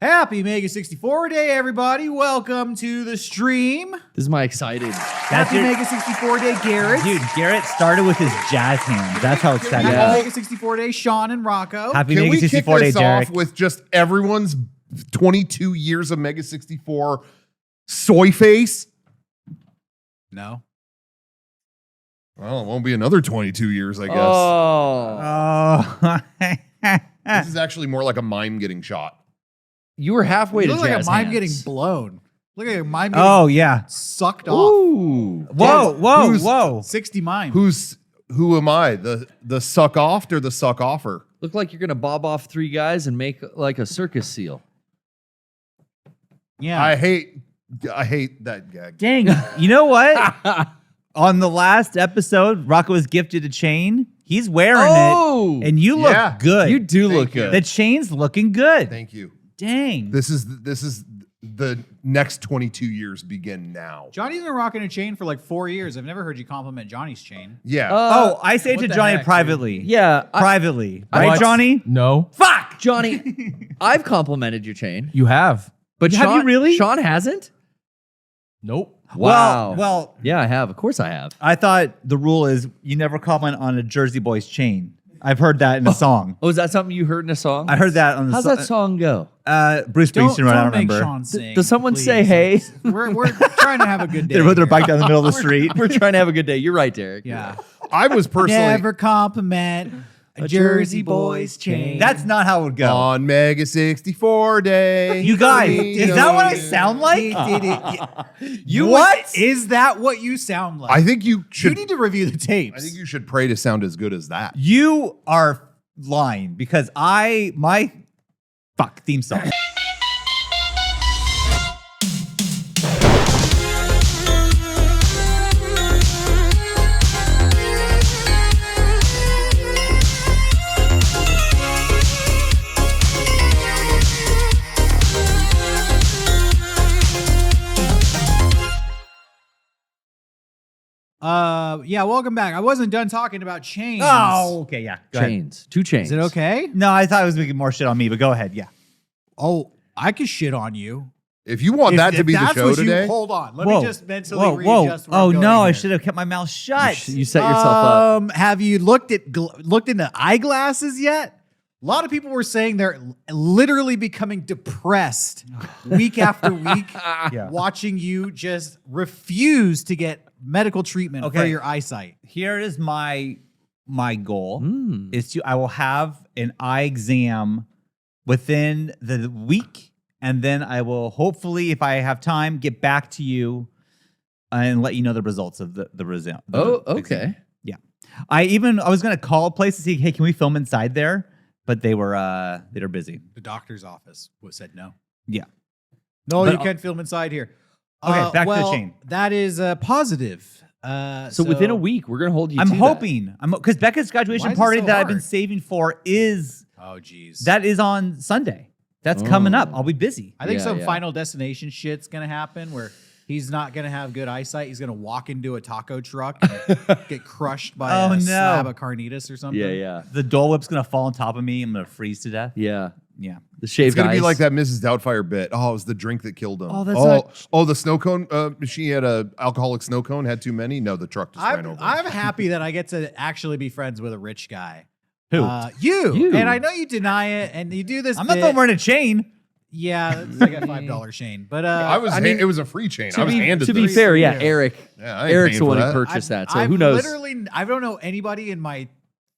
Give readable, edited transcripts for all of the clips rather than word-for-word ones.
Happy Mega64 Day, everybody. Welcome to the stream. This is my excited. Happy Mega64 Day, Garrett. Dude, Garrett started with his jazz hands. That's how excited Happy I am. Mega64 Day, Sean and Rocco. Happy Can we kick Mega64 Day, this Derrick. off with just everyone's 22 years of Mega64 soy face? No. Well, it won't be another 22 years, I guess. Oh, This is actually more like a mime getting shot. you were halfway You to look like a jazz mime hands. getting blown. Look at a mime getting Oh, yeah. sucked off. Ooh. Whoa. 60 mime. Who am I? The suck off or the suck offer? Look like you're gonna bob off 3 guys and make like a circus seal. Yeah. I hate that gag. Dang. You know what? On the last episode, Rocco was gifted a chain. He's wearing it. And you look Yeah. good. You do Thank look you. good. The chain's looking good. Thank you. Dang. This is the next 22 years begin now. Johnny's been rocking a chain for like 4 years. I've never heard you compliment Johnny's chain. Yeah. Oh, I say it what to the Johnny heck, privately. Yeah, Privately. I- Right, What? Johnny? No, Fuck! Johnny, I've complimented your chain, you have. but Have Sean, you really? Sean hasn't. Nope. Wow. Well, Yeah, I have. Of course, I have. I thought the rule is you never comment on a Jersey Boys chain. I've heard that in a song. Oh, is that something you heard in a song? I heard that on the How's that song go? Bruce Springsteen, I don't make remember. Sean sing. Does someone please. say hey? We're trying to have a good day. They rode their here. bike down the middle of the street. We're trying to have a good day. You're right, Derrick. Yeah. I was personally Never compliment a Jersey Boys chain. That's not how it would go. on Mega64 Day. You guys, is that what I sound like? He did it. You What? Is that what you sound like? I think you you should. need to review the tapes. I think you should pray to sound as good as that. You are lying because my theme song. Yeah, welcome back. I wasn't done talking about chains. Oh, okay, yeah. Go ahead. Chains. 2 chains. Is it okay? No, I thought it was making more shit on me, but go ahead. Yeah. Oh, I could shit on you. If you want that to be the that's show what today, hold on. Let me just mentally whoa. readjust. where Oh I'm going no, I here. should have kept my mouth shut. You set yourself up. Have you looked into eyeglasses yet? A lot of people were saying they're literally becoming depressed week after week, Yeah. watching you just refuse to get medical treatment for Okay. your eyesight. Here is my goal Mm. is I will have an eye exam within the week, and then I will hopefully, if I have time, get back to you and let you know the results of the result. Oh, okay. Yeah. I was gonna call a place to see, hey, can we film inside there? But they were busy. The doctor's office said no. Yeah. No, But you can't film inside here. Okay, back to the well, chain. That is positive. So within a week, we're gonna hold you. I'm to hoping. Because Becca's Why graduation is it party so that I've been hard? saving for is Oh, geez. that is on Sunday. That's coming up. I'll be busy. I think Yeah, some yeah. Final Destination shit's gonna happen where he's not gonna have good eyesight. He's gonna walk into a taco truck and get crushed by Oh, a no. slab of carnitas or something. Yeah, yeah, The Dole Whip's gonna fall on top of me. I'm gonna freeze to death. yeah. Yeah. The shaved it's gonna be ice. like that Mrs. Doubtfire bit. Oh, it was the drink that killed him. Oh, that's not- the snow cone. She had a alcoholic snow cone. Had too many. No, the truck just ran I'm, over. I'm happy that I get to actually be friends with a rich guy. Who? You. You. And I know you deny it, and you do this. I'm not bit. the one wearing a chain. Yeah, it's like a $5 chain. But it was a free chain. I was handed to be this. fair, yeah, Yeah. Eric. Yeah, I ain't Eric's paying the one for who that. purchased that. So I've who knows? Literally, I don't know anybody in my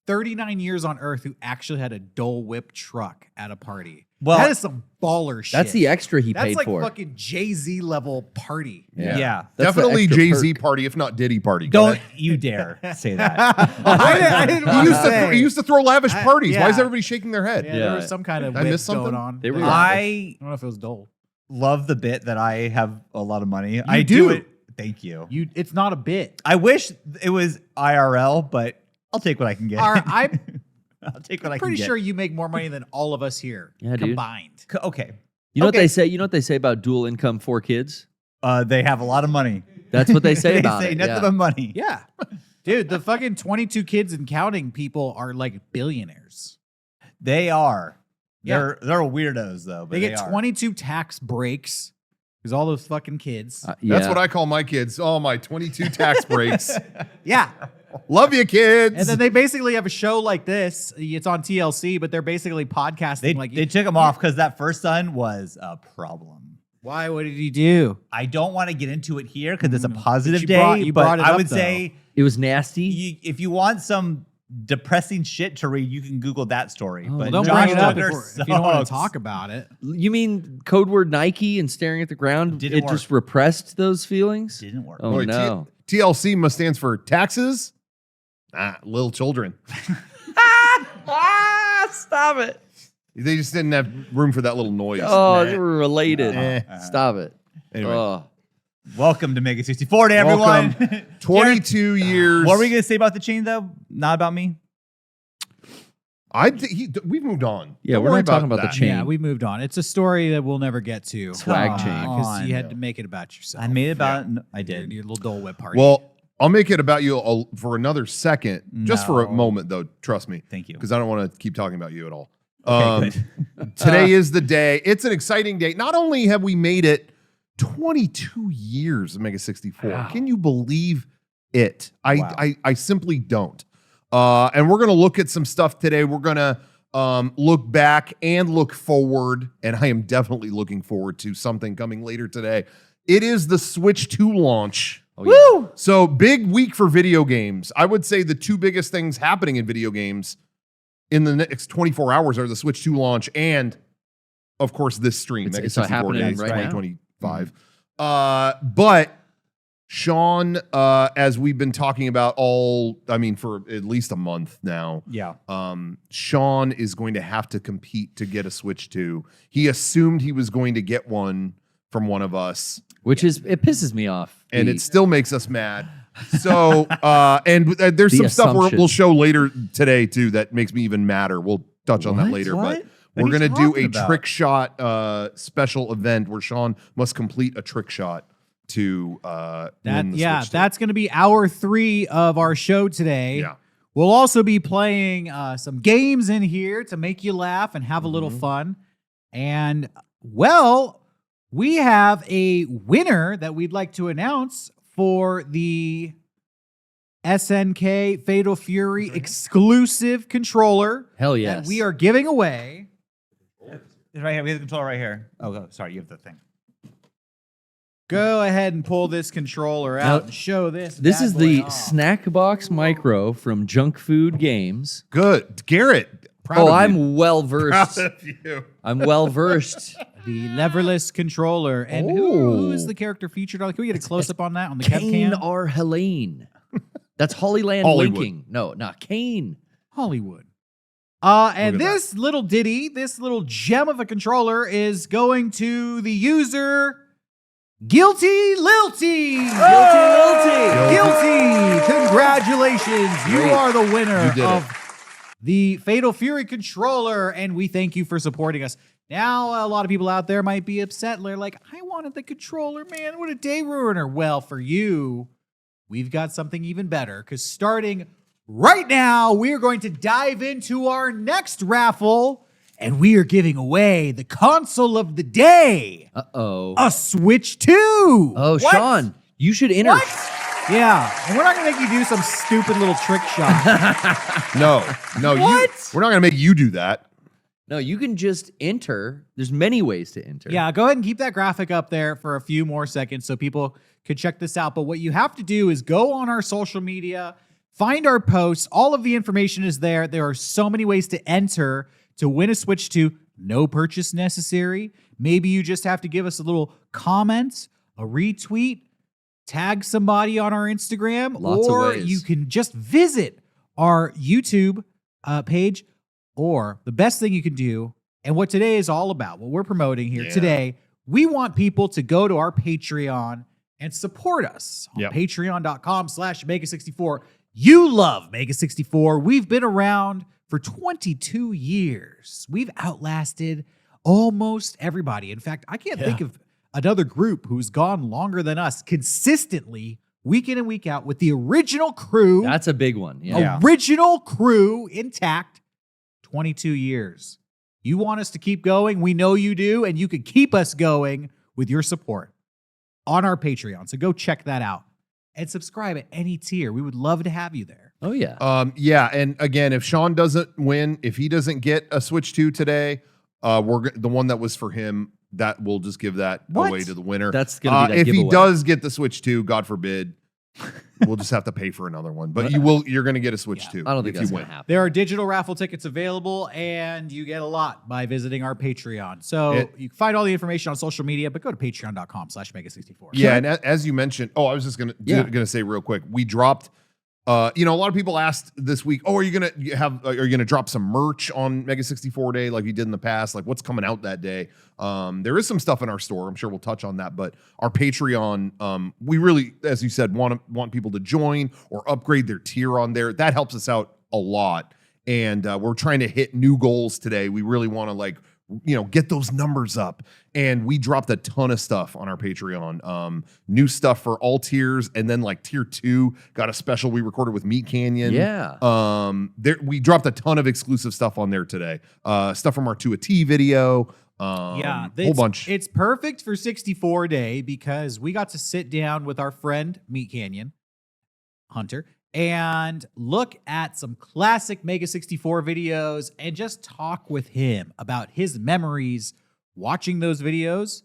39 years on Earth who actually had a Dole Whip truck at a party. Well, that is some baller shit. That's the extra he That's paid like for. fucking Jay-Z level party. Yeah. That's the Definitely extra Jay-Z perk. party, if not Diddy party. Go Don't ahead. you dare say that. I didn't He want used, to to, say. he used to throw lavish parties. Why is yeah. everybody shaking their head? Yeah, Yeah. there was some kind of Did I whip miss something? going on. They were- I don't know if it was Dole. love the bit that I have a lot of money. I do. do it. Thank you. It's not a bit. I wish it was IRL, but I'll take what I can get. I'm I'll take what I can pretty get. sure you make more money than all of us here Yeah, dude. combined. Okay. You know what Okay. they say? You know what they say about dual income 4 kids? They have a lot of money. That's what they say about say it. nothing Yeah. but money. Yeah. Dude, the fucking 22 kids and counting people are like billionaires. They are. They're weirdos though. But They get are. 22 tax breaks because all those fucking kids. That's what I call my kids. Oh, my 22 tax breaks. Yeah. Love you, kids. And then they basically have a show like this. It's on TLC, but they're basically podcasting. They took him off because that first son was a problem. Why? What did he do? I don't want to get into it here because it's a positive you day. brought- you brought it I up, would though. say It was nasty. if you want some depressing shit to read, you can Google that story. Oh, but Don't Josh bring it up Duggar if you don't want sucks. to talk about it. You mean code word Nike and staring at the ground? Didn't It just work. repressed those feelings? Didn't work. Oh, Boy, no. TLC must stands for taxes. Little children. Stop it. They just didn't have room for that little noise. Oh, they were related. Eh. Stop it. Anyway. Oh. Welcome to Mega64 to everyone. Welcome. 22 years. What were we going to say about the chain though? Not about me? We've moved on. Yeah, Don't we're worry not talking about the that. chain. Yeah, we moved on. It's a story that we'll never get to. Swag chain. Because you had to make it about yourself. I made it about I did. Your little Dole Whip party. Well, I'll make it about you for another second, just for a No. moment, though. Trust me. Thank you. Because I don't want to keep talking about you at all. Okay, Today is the day. It's an exciting day. Not only have we made it 22 years of Mega 64, Wow. can you believe it? Wow. I simply don't. And we're going to look at some stuff today. We're going to look back and look forward. And I am definitely looking forward to something coming later today. It is the Switch 2 launch. Oh, yeah. So big week for video games. I would say the two biggest things happening in video games in the next 24 hours are the Switch 2 launch and, of course, this stream, It's Mega 64 happening Days right now. 2025. But Sean, as we've been talking about for at least a month now, Yeah. Sean is going to have to compete to get a Switch 2. He assumed he was going to get one from one of us, Which it pisses me off. and it still makes us mad. So, there's The some stuff assumption. we'll show later today too that makes me even madder. We'll touch on that What? later, What? but What we're are you gonna do talking a about? trick shot special event where Sean must complete a trick shot to win the Switch 2. That's going to be hour 3 of our show today. Yeah. We'll also be playing some games in here to make you laugh and have a little fun. And, well, we have a winner that we'd like to announce for the SNK Fatal Fury exclusive controller Hell yes. that we are giving away. It's right here. We have the controller right here. Oh, sorry. You have the thing. Go ahead and pull this controller Now, out and show this. This bad is boy the off. Snack Box Micro from Junk Food Games. Good, Garrett. Proud Oh, of I'm well you. versed. Proud of you. I'm well versed. The leverless controller. And who is the character featured on? Can we get a close up on that on the Kane webcam? or Helene. That's Hollyland Hollywood. Winking. No, not Kane. Hollywood. And Look at this little ditty, this little gem of a controller is going to the user Guilty Lilty. Guilty. Congratulations. You Great. are the winner You did of the Fatal Fury controller, and we thank you for supporting us. Now, a lot of people out there might be upset. They're like, I wanted the controller, man. What a day ruiner. Well, for you, we've got something even better, because starting right now, we're going to dive into our next raffle, and we are giving away the console of the day, Uh-oh. a Switch 2. Oh, What? Sean, you should enter. Yeah, and we're not going to make you do some stupid little trick shot. No, What? we're not gonna make you do that. No, you can just enter. There's many ways to enter. Yeah, go ahead and keep that graphic up there for a few more seconds so people could check this out. But what you have to do is go on our social media, find our posts. All of the information is there. There are so many ways to enter to win a Switch 2. No purchase necessary. Maybe you just have to give us a little comment, a retweet, tag somebody on our Instagram, Lots of or ways. you can just visit our YouTube page. Or the best thing you can do, and what today is all about, what we're promoting here today, we want people to go to our Patreon and support us on Yep. patreon.com/Mega64. You love Mega64. We've been around for 22 years. We've outlasted almost everybody. In fact, I can't think of another group who's gone longer than us consistently, week in and week out, with the original crew. That's a big one. Yeah. Original crew intact. 22 years. You want us to keep going. We know you do, and you can keep us going with your support on our Patreon. So go check that out and subscribe at any tier. We would love to have you there. Oh, yeah. Yeah, and again, if Sean doesn't win, if he doesn't get a Switch 2 today, the one that was for him, that we'll just give that away to the winner. That's gonna be that if giveaway. he does get the Switch 2, God forbid, we'll just have to pay for another one. But you're going to get a Switch 2. I don't think if that's you going to win. happen. There are digital raffle tickets available, and you get a lot by visiting our Patreon. So you can find all the information on social media, but go to patreon.com/Mega64. Yeah, and as you mentioned, I was just gonna say real quick, we dropped. A lot of people asked this week, are you gonna drop some merch on Mega64 Day like you did in the past? Like, what's coming out that day? There is some stuff in our store. I'm sure we'll touch on that, but our Patreon, we really, as you said, want people to join or upgrade their tier on there. That helps us out a lot, and we're trying to hit new goals today. We really want to get those numbers up. And we dropped a ton of stuff on our Patreon. New stuff for all tiers. And then tier 2 got a special we recorded with Meat Canyon. Yeah. We dropped a ton of exclusive stuff on there today. Stuff from our 2 a T video. Whole bunch. It's perfect for 64 Day because we got to sit down with our friend Meat Canyon, Hunter, and look at some classic Mega64 videos and just talk with him about his memories watching those videos,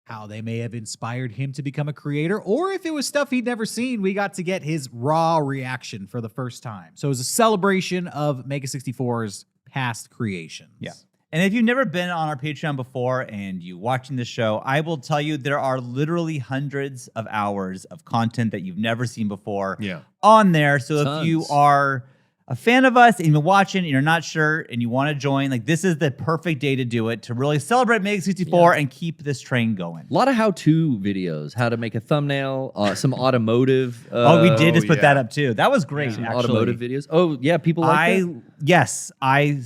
how they may have inspired him to become a creator, or if it was stuff he'd never seen, we got to get his raw reaction for the first time. So it was a celebration of Mega64's past creations. Yeah. And if you've never been on our Patreon before and you watching the show, I will tell you there are literally hundreds of hours of content that you've never seen before on there. So Tons. if you are a fan of us and you're watching and you're not sure and you want to join, this is the perfect day to do it, to really celebrate Mega64 and keep this train going. A lot of how-to videos, how to make a thumbnail, some automotive. We did just put that up too. That was great, some actually. automotive videos. Oh, yeah, people like that? Yes, I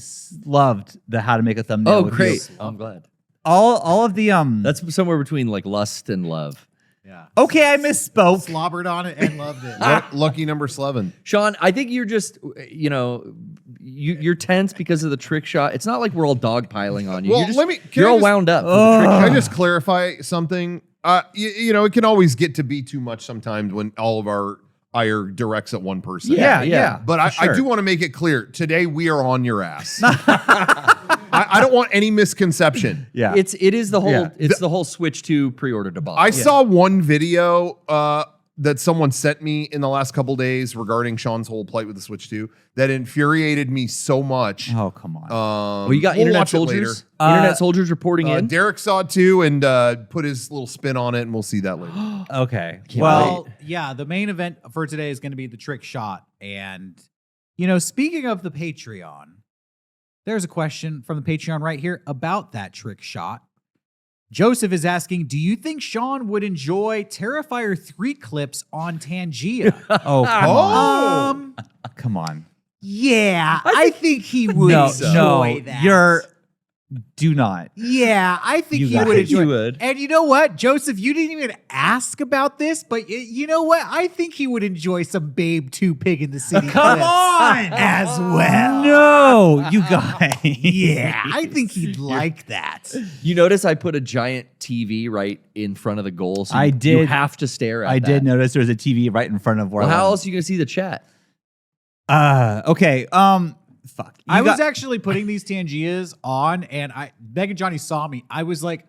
loved the how to make a thumbnail. Oh, with great. you. I'm glad. All of the That's somewhere between lust and love. Yeah. Okay, I misspoke. Slobbered on it and loved it. Lucky number 11. Sean, I think you're just, you're tense because of the trick shot. It's not like we're all dogpiling on you. Well, You're all wound up. For the trick Can I shot. just clarify something? It can always get to be too much sometimes when all of our ire directs at one person. Yeah. But I do want to make it clear. Today we are on your ass. I don't want any misconception. Yeah. It is the whole it's the whole Switch 2 pre-order debacle. I saw one video that someone sent me in the last couple days regarding Sean's whole plight with the Switch 2 that infuriated me so much. Oh, come on. you got we'll internet watch it later. soldiers. Internet soldiers reporting in. Derrick saw it too and put his little spin on it, and we'll see that later. Okay. Well, yeah, the main event for today is going to be the trick shot. And, speaking of the Patreon, there's a question from the Patreon right here about that trick shot. Joseph is asking, do you think Sean would enjoy Terrifier 3 clips on Tangia? Oh, come on. Come on. Yeah, I think he would enjoy that. Do not. Yeah, I think You he guys. would enjoy You would. And you know what, Joseph, you didn't even ask about this, but you know what? I think he would enjoy some Babe 2 Pig in the City Come clips on! as well. No, you guys. Yeah, I think he'd like that. You notice I put a giant TV right in front of the goal. So I you did. have to stare at I that. did notice there was a TV right in front of where Well, how I else are you going to see the chat? Okay. Fuck. I was actually putting these Tangias on, and Meg and Johnny saw me. I was like,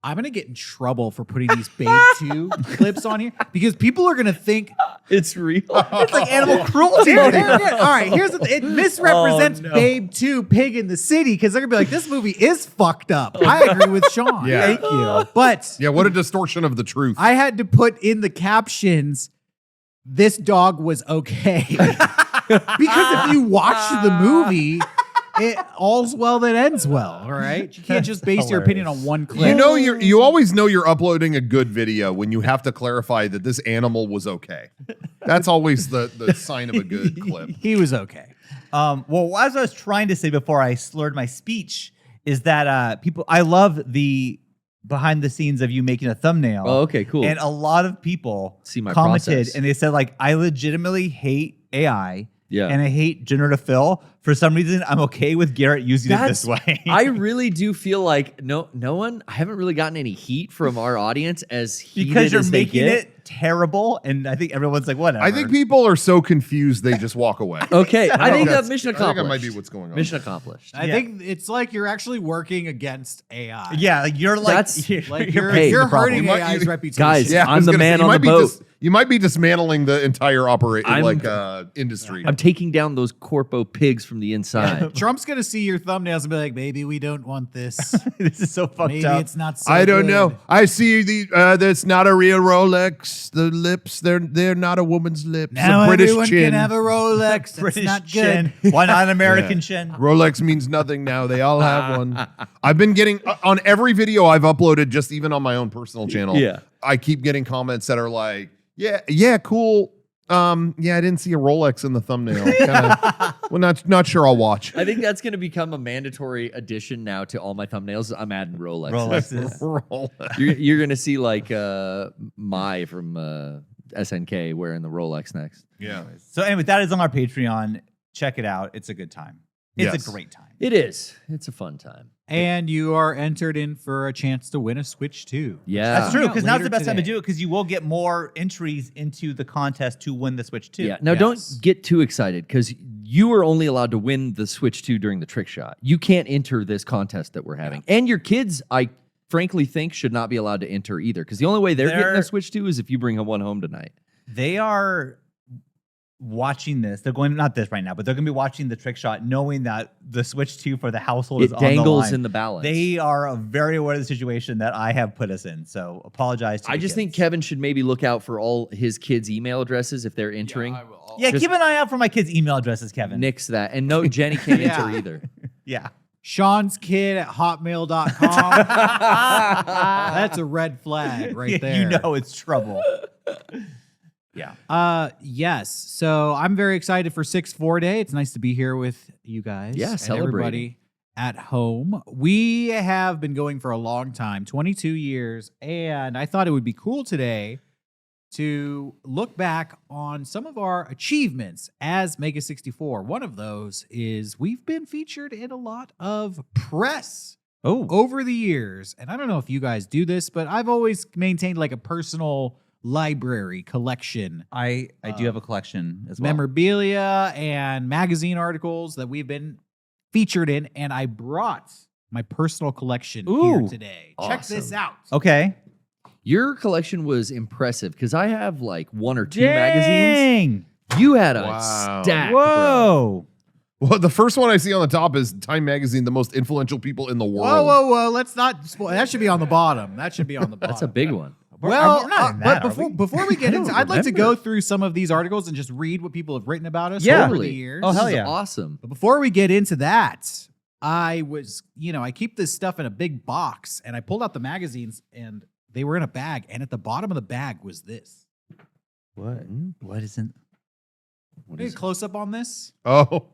I'm going to get in trouble for putting these Babe 2 clips on here because people are going to think It's real. it's like animal cruelty. All right, here's the thing. It misrepresents Babe 2 Pig in the City because they're going to be like, this movie is fucked up. I agree with Sean. Yeah. Thank you. But Yeah, what a distortion of the truth. I had to put in the captions, this dog was okay. Because if you watch the movie, all's well that ends well, all right? You can't just base your opinion on one clip. You always know you're uploading a good video when you have to clarify that this animal was okay. That's always the sign of a good clip. He was okay. Well, as I was trying to say before I slurred my speech, is that I love the behind the scenes of you making a thumbnail. Oh, okay, cool. And a lot of people See my commented process. and they said, I legitimately hate AI. Yeah. And I hate generative fill For some reason, I'm okay with Garrett using it this way. I really do feel like no one. I haven't really gotten any heat from our audience as heated because you're as they making get. it terrible, and I think everyone's like, whatever. I think people are so confused they just walk away. Okay, I think that's- that mission I think accomplished. that might be what's going on. Mission accomplished. I think it's like you're actually working against AI. Yeah, like you're like That's- you're, Like you're you're, Hey, you're the problem. hurting You might- AI's you- reputation. Guys, Yeah, I I'm was the gonna say, man you on might the be boat. you might be dismantling the entire industry. I'm taking down those corpo pigs from the inside. Trump's gonna see your thumbnails and be like, "Maybe we don't want this. This is so fucked Maybe up. it's not so I don't good." know. I see that's not a real Rolex. The lips, they're not a woman's lips. Now a British everyone chin. can have a Rolex. That's British not chin. good. Why not an American chin? Rolex means nothing now. They all have one. I've been getting on every video I've uploaded, just even on my own personal channel. Yeah. I keep getting comments that are like, yeah, cool. I didn't see a Rolex in the thumbnail. Kinda, well, not sure I'll watch. I think that's going to become a mandatory addition now to all my thumbnails. I'm adding Rolex. Rolexes. Rolex. You're going to see like Mai from SNK wearing the Rolex next. Yeah. So anyway, that is on our Patreon. Check it out. It's a good time. It's Yes. a great time. It is. It's a fun time. And you are entered in for a chance to win a Switch 2. Yeah. That's true, because now's Later the best time to today. do it, because you will get more entries into the contest to win the Switch 2. Yeah. Now, Yes. don't get too excited because you are only allowed to win the Switch 2 during the trick shot. You can't enter this contest that we're having. And your kids, I frankly think, should not be allowed to enter either because the only way they're getting They're- a Switch 2 is if you bring one home tonight. They are watching this. They're going, not this right now, but they're going to be watching the trick shot knowing that the Switch 2 for the household is It on the dangles line. in the balance. They are very aware of the situation that I have put us in. So apologize to I the just think kids. Kevin should maybe look out for all his kids' email addresses if they're entering. Yeah, just- keep an eye out for my kids' email addresses, Kevin. Nix that. And no, Jenny can't Yeah. enter either. Yeah. Sean's kid at hotmail.com. That's a red flag right there. You know it's trouble. Yeah. Yes. So I'm very excited for 6-4 Day. It's nice to be here with you guys. Yeah, and celebrating. everybody at home. We have been going for a long time, 22 years, and I thought it would be cool today to look back on some of our achievements as Mega64. One of those is we've been featured in a lot of press over the years. And I don't know if you guys do this, but I've always maintained like a personal library collection, I do have a collection as well. memorabilia and magazine articles that we've been featured in, and I brought my personal collection here Ooh, today. Check this awesome. out. Okay. Your collection was impressive because I have like one or two magazines. Dang. You had a Wow. stack. Bro. Whoa. Well, the first one I see on the top is Time Magazine, the most influential people in the world. Whoa. Let's not spoil. That should be on the bottom. That should be on the bottom. That's a big one. Well, We're not in that, but are we? before we get I into, don't I'd like to remember. go through some of these articles and just read what people have written about us Yeah. over the Totally. years. Oh, hell This is yeah. awesome. But before we get into that, I was, I keep this stuff in a big box, and I pulled out the magazines, and they were in a bag, and at the bottom of the bag was this. What? What isn't? What Hey, is it? close up on this. Oh,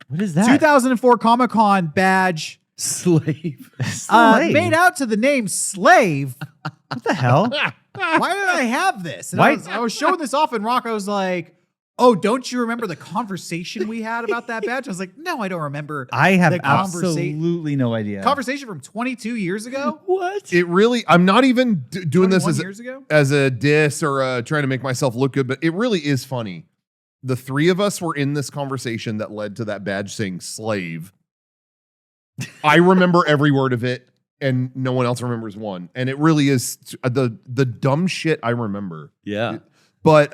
What is that? 2004 Comic-Con badge, Slave. Slave. made out to the name Slave. What the hell? Why did I have this? And Why- I was showing this off, and Rocco was like, "Oh, don't you remember the conversation we had about that badge?" I was like, "No, I don't remember." I have The absolutely no idea. Conversation from 22 years ago. What? it really, I'm not even doing this 21 years ago. as a diss or trying to make myself look good, but it really is funny. The three of us were in this conversation that led to that badge saying slave. I remember every word of it, and no one else remembers one. And it really is the dumb shit I remember. Yeah. But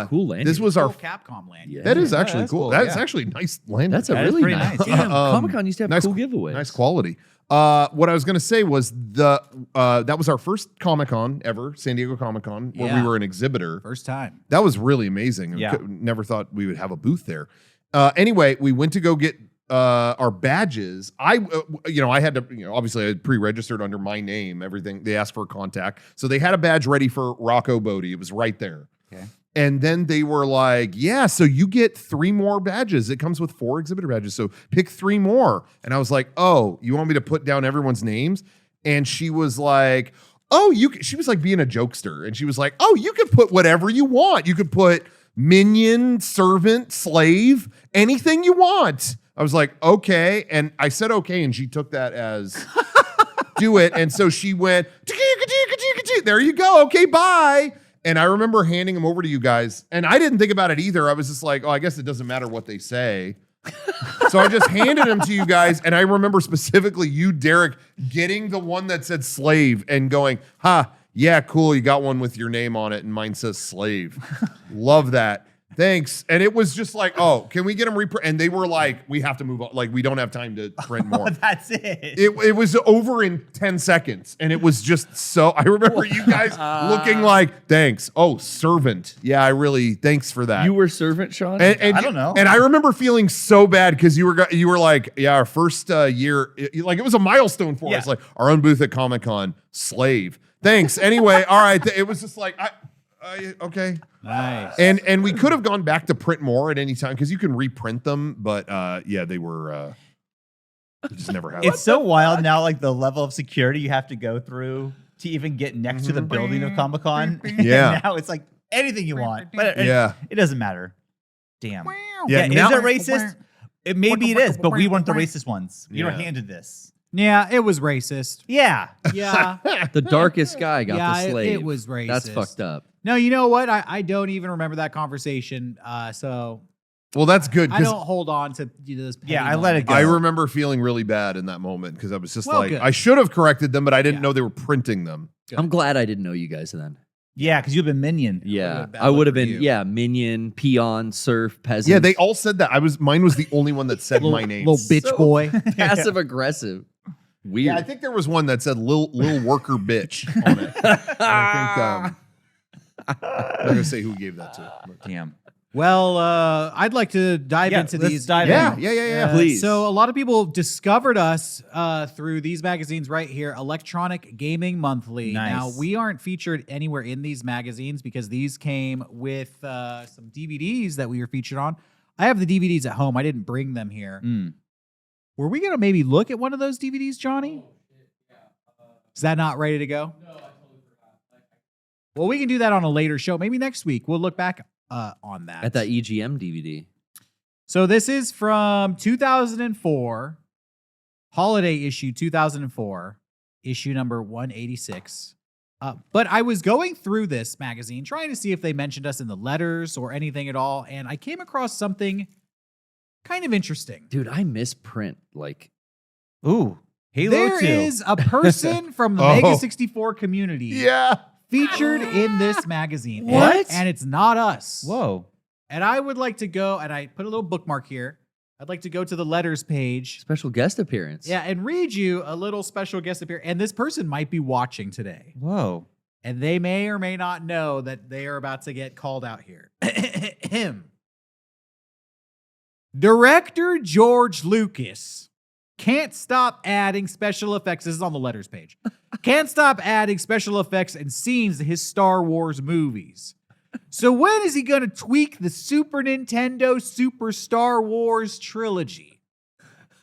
Cool landing. this was our. Cool Capcom land. Yeah. That is Yeah, actually that's cool. cool, That's yeah. actually nice landing. That's a That is really pretty nice. nice. Damn, Um, Comic-Con used to have nice- cool giveaways. Nice quality. What I was gonna say was that was our first Comic-Con ever, San Diego Comic-Con, where we Yeah. were an exhibitor. First time. That was really amazing. Yeah. Never thought we would have a booth there. Anyway, we went to go get our badges. I had to, obviously I had pre-registered under my name, everything. They asked for a contact. So they had a badge ready for Rocco Bodie. It was right there. Okay. And then they were like, yeah, so you get 3 more badges. It comes with 4 exhibitor badges. So pick 3 more. And I was like, oh, you want me to put down everyone's names? And she was like, oh, she was like being a jokester. And she was like, oh, you could put whatever you want. You could put minion, servant, slave, anything you want. I was like, okay. And I said okay, and she took that as do it. And so she went, there you go. Okay, bye. And I remember handing them over to you guys. And I didn't think about it either. I was just like, oh, I guess it doesn't matter what they say. So I just handed them to you guys. And I remember specifically you, Derrick, getting the one that said slave and going, yeah, cool. You got one with your name on it. And mine says slave. Love that. Thanks. And it was just like, oh, can we get them reprint? And they were like, we have to move on. Like, we don't have time to print more. That's it. It was over in 10 seconds. And it was just so, I remember you guys looking like, thanks. Oh, servant. Yeah, thanks for that. You were servant, Sean? And I don't know. And I remember feeling so bad because you were like, yeah, our first year, like it was a milestone for us. Like our own booth at Comic-Con, slave. Thanks. Anyway, all right. It was just like, okay. Nice. And we could have gone back to print more at any time because you can reprint them, but they were just never happened. It's so wild now, like the level of security you have to go through to even get next to the building of Comic-Con. Yeah. Now it's like anything you want, but it doesn't matter. Damn. Yeah, Is now- it racist? Maybe it is, but we weren't the racist ones. You were Yeah. handed this. Yeah, it was racist. Yeah. Yeah. The darkest guy got Yeah, the it- slave. it was racist. That's fucked up. No, you know what? I don't even remember that conversation. So Well, that's good I because don't hold on to this. Yeah, petty I let it moment. go. I remember feeling really bad in that moment because I was just Well, like, good. I should have corrected them, but I didn't Yeah. know they were printing them. Good. I'm glad I didn't know you guys then. Yeah, because you've been minion. Yeah, bad I would luck have for been. you. Yeah, minion, peon, serf, peasant. Yeah, they all said that. Mine was the only one that said my name. Little bitch So- boy. passive aggressive. Weird. Yeah, I think there was one that said "lil worker bitch" on it. I think I'm not gonna say who gave that to. But- Damn. Well, I'd like to dive into let's these. dive Yeah, in. yeah. Please. So a lot of people discovered us through these magazines right here, Electronic Gaming Monthly. Nice. Now, we aren't featured anywhere in these magazines because these came with some DVDs that we were featured on. I have the DVDs at home. I didn't bring them here. Mm. Were we going to maybe look at one of those DVDs, Johnny? Is that not ready to go? No, I totally forgot. Well, we can do that on a later show. Maybe next week. We'll look back on that. At that EGM DVD. So this is from 2004, holiday issue 2004, issue number 186. But I was going through this magazine trying to see if they mentioned us in the letters or anything at all, and I came across something kind of interesting. Dude, I miss print. Like, Ooh. Halo There 2. is a person from the Oh. Mega 64 community Yeah. featured in this magazine. What? And it's not us. Whoa. And I would like to go, and I put a little bookmark here. I'd like to go to the letters page. special guest appearance. Yeah, and read you a little special guest appearance. And this person might be watching today. Whoa. And they may or may not know that they are about to get called out here. Director George Lucas can't stop adding special effects. This is on the letters page. Can't stop adding special effects and scenes to his Star Wars movies. So when is he going to tweak the Super Nintendo Super Star Wars trilogy?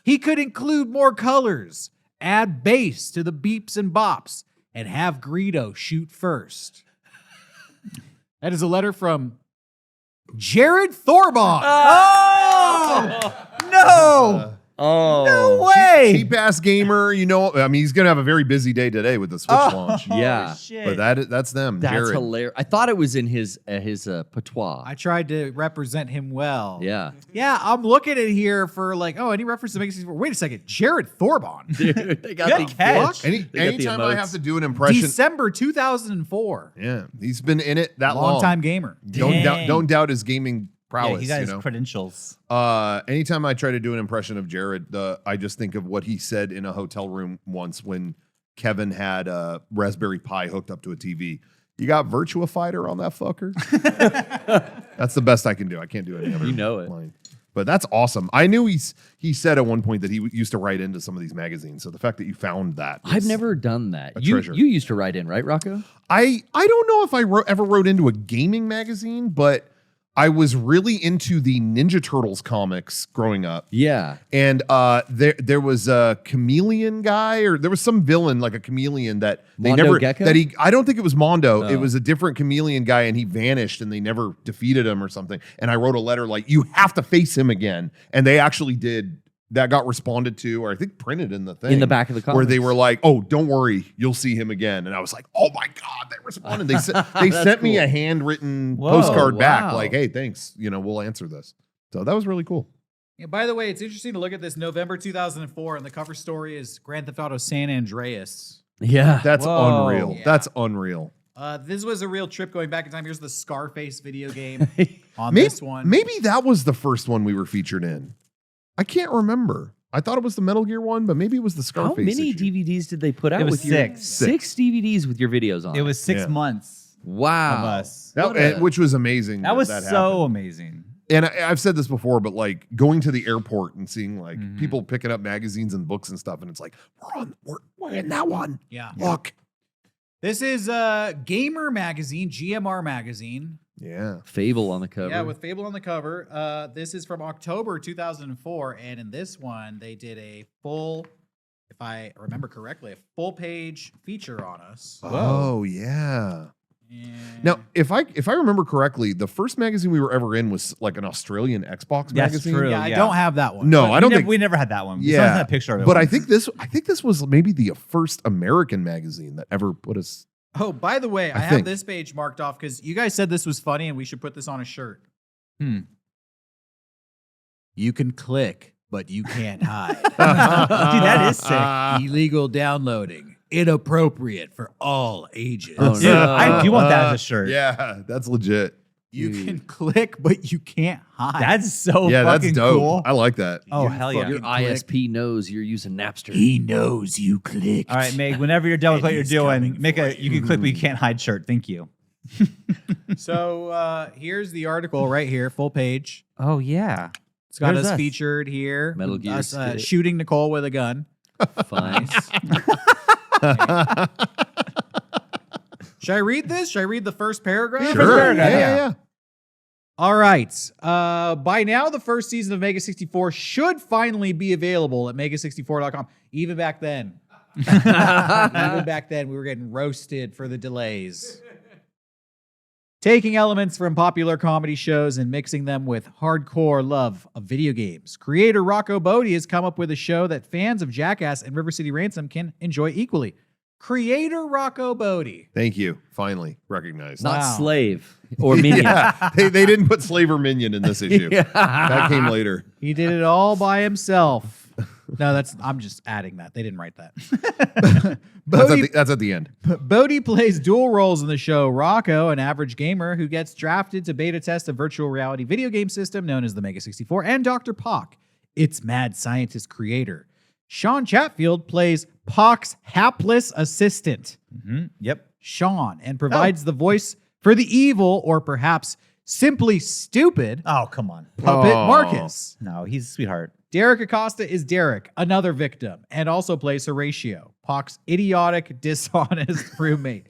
He could include more colors, add bass to the beeps and bops, and have Greedo shoot first. That is a letter from Jared Thorbon. Oh! No! Oh. No way! Cheap ass gamer, you know. I mean, he's gonna have a very busy day today with the Switch launch. Yeah. Shit. But that's them. That's Jared. hilarious. I thought it was in his patois. I tried to represent him well. Yeah. Yeah, I'm looking at here for like, oh, any reference to Mega64. Wait a second. Jared Thorbon. Dude, they got Good the catch. fuck? Any They got the anytime I emotes. have to do an impression, December 2004. yeah, he's been in it that long. Long time gamer. Dang. Don't doubt his gaming prowess. Yeah, he got you his know? credentials. Anytime I try to do an impression of Jared, I just think of what he said in a hotel room once when Kevin had a Raspberry Pi hooked up to a TV. You got Virtua Fighter on that fucker? That's the best I can do. I can't do any other. You know it. line. But that's awesome. I knew he said at one point that he used to write into some of these magazines. So the fact that you found that, I've is- never done that. a You treasure. you used to write in, right, Rocco? I don't know if I ever wrote into a gaming magazine, but I was really into the Ninja Turtles comics growing up. Yeah. And there was a chameleon guy, or there was some villain like a chameleon that they Mondo never Gecko? that he. I don't think it was Mondo. It Oh. was a different chameleon guy, and he vanished, and they never defeated him or something. And I wrote a letter like, "You have to face him again." And they actually did that got responded to, or I think printed in the thing. In the back of the where they comics. were like, "Oh, don't worry, you'll see him again." And I was like, "Oh my god, they responded." They sent me cool. a handwritten Whoa, postcard back, wow. like, "Hey, thanks. We'll answer this." So that was really cool. Yeah, by the way, it's interesting to look at this November 2004, and the cover story is Grand Theft Auto San Andreas. Yeah. That's Whoa. unreal. Yeah. That's unreal. This was a real trip going back in time. Here's the Scarface video game on Maybe, this one. maybe that was the first one we were featured in. I can't remember. I thought it was the Metal Gear one, but maybe it was the Scarface. How many issue. DVDs did they put out? It was with your 6. 6 DVDs with your videos on. It was 6 Yeah. months wow. of us. Which was amazing. That was that so happened. amazing. And I've said this before, but like going to the airport and seeing like Mhm. people picking up magazines and books and stuff, and it's like we're in that one. Yeah. Look, This is Gamer Magazine, GMR Magazine. yeah. Fable on the cover. Yeah, with Fable on the cover. This is from October 2004, and in this one, they did a full, if I remember correctly, a full page feature on us. Oh yeah. And Now, if I remember correctly, the first magazine we were ever in was like an Australian Xbox That's magazine. true. yeah, I yeah. don't have that one. No, I don't think. we never had that one. We Yeah, still have that picture of it. But I think this was maybe the first American magazine that ever put us. Oh, by the way, I have think. this page marked off because you guys said this was funny and we should put this on a shirt. You can click, but you can't hide. Dude, that is sick. Illegal downloading. Inappropriate for all ages. Oh, Dude, no. I do want that as a shirt. Yeah, that's legit. You can click, but you can't hide. That's so Yeah, that's fucking dope. cool. I like that. Oh, You hell yeah. Your fucking click. ISP knows you're using Napster. He knows you clicked. All right, Meg, whenever you're done with And what you're he's doing, coming make for a you can click but you can't hide shirt. Thank you. So here's the article right here, full page. Oh yeah. It's got There's us us. featured here. Metal Gear Us, Skid. shooting Nicole with a gun. Fine. Should I read this? Should I read the first paragraph? Sure. Yeah, Yeah. All right. By now, the first season of Mega64 should finally be available at Mega64.com. Even back then. Even back then, we were getting roasted for the delays. Taking elements from popular comedy shows and mixing them with hardcore love of video games. Creator Rocco Bodie has come up with a show that fans of Jackass and River City Ransom can enjoy equally. Creator Rocco Bodie. Thank you. Finally recognized. Not Wow. slave or minion. Yeah, they didn't put slave or minion in this issue. That came later. He did it all by himself. No, I'm just adding that. They didn't write that. That's at the end. Bodie plays dual roles in the show. Rocco, an average gamer who gets drafted to beta test a virtual reality video game system known as the Mega64, and Dr. Pock, its mad scientist creator. Sean Chatfield plays Pock's hapless assistant, Yep. Sean, and provides the voice for the evil, or perhaps simply stupid, Oh, come on. puppet Oh. Marcus. No, he's a sweetheart. Derrick Acosta is Derrick, another victim, and also plays Horatio, Pock's idiotic, dishonest roommate.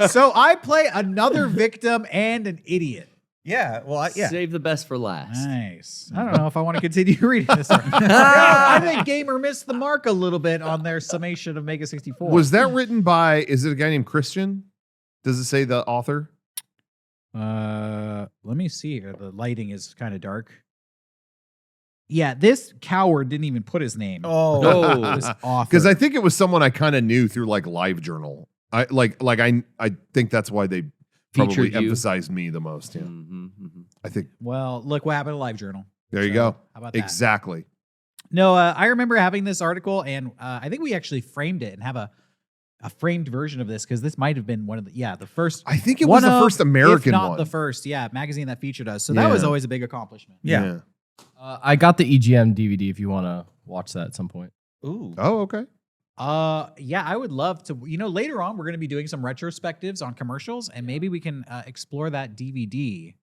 So I play another victim and an idiot. Yeah. Well, Save the best for last. Nice. I don't know if I want to continue reading this. I think Gamer missed the mark a little bit on their summation of Mega64. Was that written by, is it a guy named Christian? Does it say the author? Let me see here. The lighting is kind of dark. Yeah, this coward didn't even put his name. Oh. This author. Because I think it was someone I kind of knew through like LiveJournal. I think that's why they probably Featured you. emphasized me the most. Yeah. I think Well, look what happened to LiveJournal. there you So, go. How about that? Exactly. No, I remember having this article, and I think we actually framed it and have a framed version of this because this might have been one of the first. I think it was one the of, first American if not one. the first, magazine that featured us. So that was Yeah. always a big accomplishment. Yeah. I got the EGM DVD if you want to watch that at some point. Ooh. Oh, okay. I would love to. Later on we're going to be doing some retrospectives on commercials, and maybe we can explore that DVD,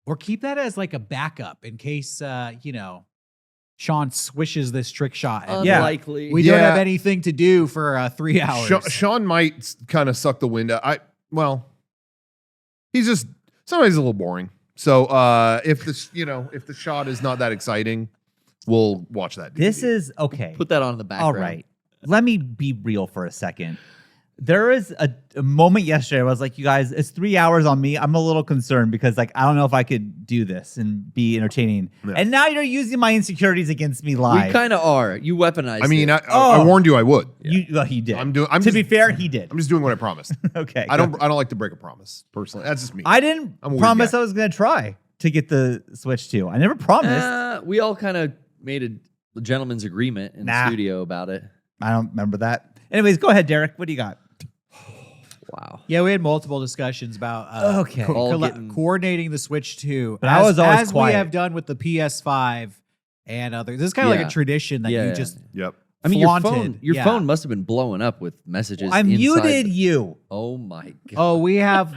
or keep that as like a backup in case Sean swishes this trick shot. And Unlikely. we don't Yeah. have anything to do for 3 hours. Sean might kind of suck the wind out. He's just sometimes a little boring. So if the shot is not that exciting, we'll watch that. DVD. This is okay. Put that on in the background. All right. Let me be real for a second. There is a moment yesterday. I was like, you guys, it's 3 hours on me. I'm a little concerned because like I don't know if I could do this and be entertaining. Yeah. And now you're using my insecurities against me live. We kind of are. You weaponized I mean, it. I warned you I would. He did. To be fair, he did. I'm just doing what I promised. Okay. I don't like to break a promise personally. That's just me. I didn't I'm a weird promise guy. I was going to try to get the Switch 2. I never promised. We all kind of made a gentleman's agreement in the studio about it. I don't remember that. Anyways, go ahead, Derek. What do you got? Wow. Yeah, we had multiple discussions about Okay. All getting- coordinating the Switch 2. But I was always as quiet. we have done with the PS5 and others. This is kind of like Yeah. a tradition that Yeah, you yeah. just Yep. I mean, flaunted. your Yeah. phone must have been blowing up with messages. I inside muted the- you. Oh my god. Oh, we have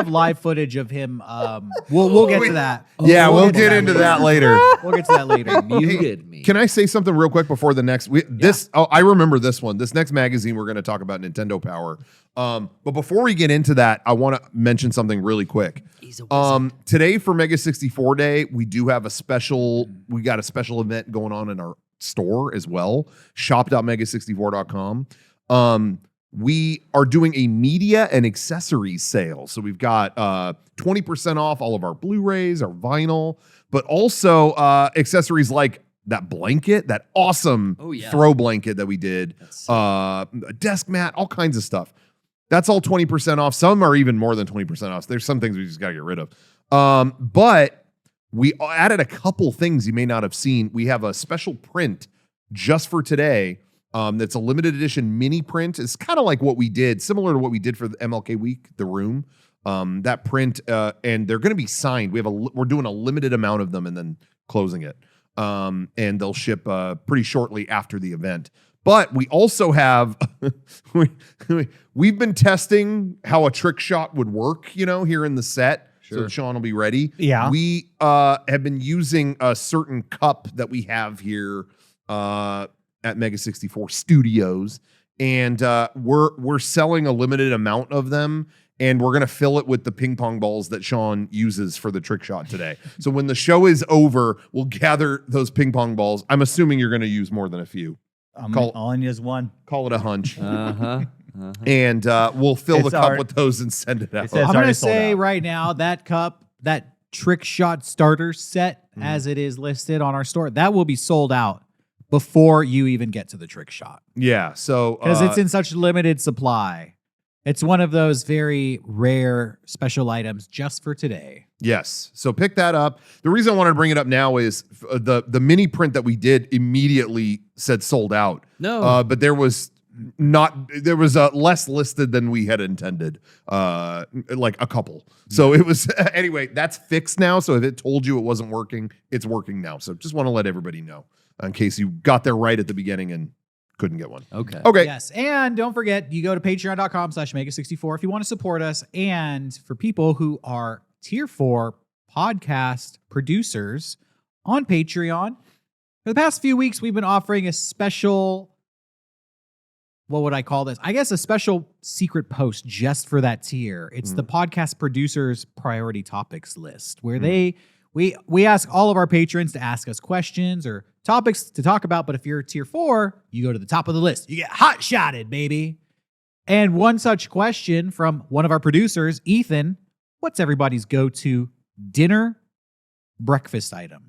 live footage of him. We'll get to that. Yeah, we'll get into that later. We'll get to that later. Muted me. Can I say something real quick before the next? I remember this one. This next magazine, we're going to talk about Nintendo Power. But before we get into that, I want to mention something really quick. He's a wizard. Today for Mega64 Day, we do have we got a special event going on in our store as well. Shop.mega64.com. We are doing a media and accessories sale. So we've got 20% off all of our Blu-rays, our vinyl, but also accessories like that blanket, that awesome throw blanket that we did, a desk mat, all kinds of stuff. That's all 20% off. Some are even more than 20% off. There's some things we just got to get rid of. But we added a couple things you may not have seen. We have a special print just for today. That's a limited edition mini print. It's kind of like what we did, similar to what we did for the MLK Week, The Room. That print, and they're going to be signed. We're doing a limited amount of them and then closing it. And they'll ship pretty shortly after the event. But we also have we've been testing how a trick shot would work, here in the set. So Sean will be ready. Yeah. We have been using a certain cup that we have here at Mega64 Studios, and we're selling a limited amount of them, and we're gonna fill it with the ping pong balls that Sean uses for the trick shot today. So when the show is over, we'll gather those ping pong balls. I'm assuming you're gonna use more than a few. All I need is one. Call it a hunch. Uh-huh. And we'll fill the cup already- with those and send it out. It says- I'm already going to sold say out. right now that cup, that trick shot starter set, as it is listed on our store, that will be sold out before you even get to the trick shot Yeah. So because it's in such limited supply. It's one of those very rare special items just for today. yes. So pick that up. The reason I wanted to bring it up now is the mini print that we did immediately said sold out. No. But there was less listed than we had intended, like a couple. So it was anyway. That's fixed now. So if it told you it wasn't working, it's working now. So just want to let everybody know in case you got there right at the beginning and couldn't get one. Okay. Okay. Yes. And don't forget, you go to patreon.com/mega64 if you want to support us. And for people who are tier 4 podcast producers on Patreon, for the past few weeks, we've been offering a special, what would I call this? I guess a special secret post just for that tier. It's the podcast producers priority topics list where we ask all of our patrons to ask us questions or topics to talk about. But if you're tier 4, you go to the top of the list. You get hot shotted, baby. And one such question from one of our producers, Ethan, what's everybody's go-to dinner breakfast item?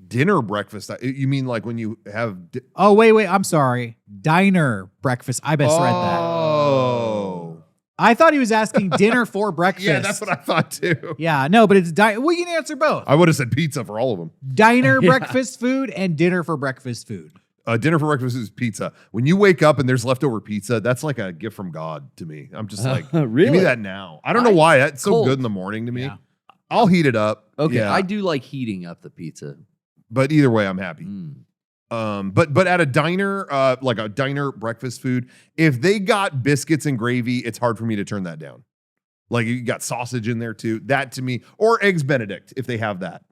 Dinner breakfast. You mean like when you have? Oh, wait. I'm sorry. Diner breakfast. I misread that. Oh. I thought he was asking dinner for breakfast. Yeah, that's what I thought too. Yeah, no, but it's we can answer both. I would have said pizza for all of them. Diner breakfast food and dinner for breakfast food. Dinner for breakfast is pizza. When you wake up and there's leftover pizza, that's like a gift from God to me. I'm just like, really? give me that now. I don't know why. It's so Cold. good in the morning to me. Yeah. I'll heat it up. Okay. Yeah. I do like heating up the pizza. But either way, I'm happy. Mm. But at a diner, like a diner breakfast food, if they got biscuits and gravy, it's hard for me to turn that down. Like you got sausage in there too. That to me, or eggs Benedict if they have that.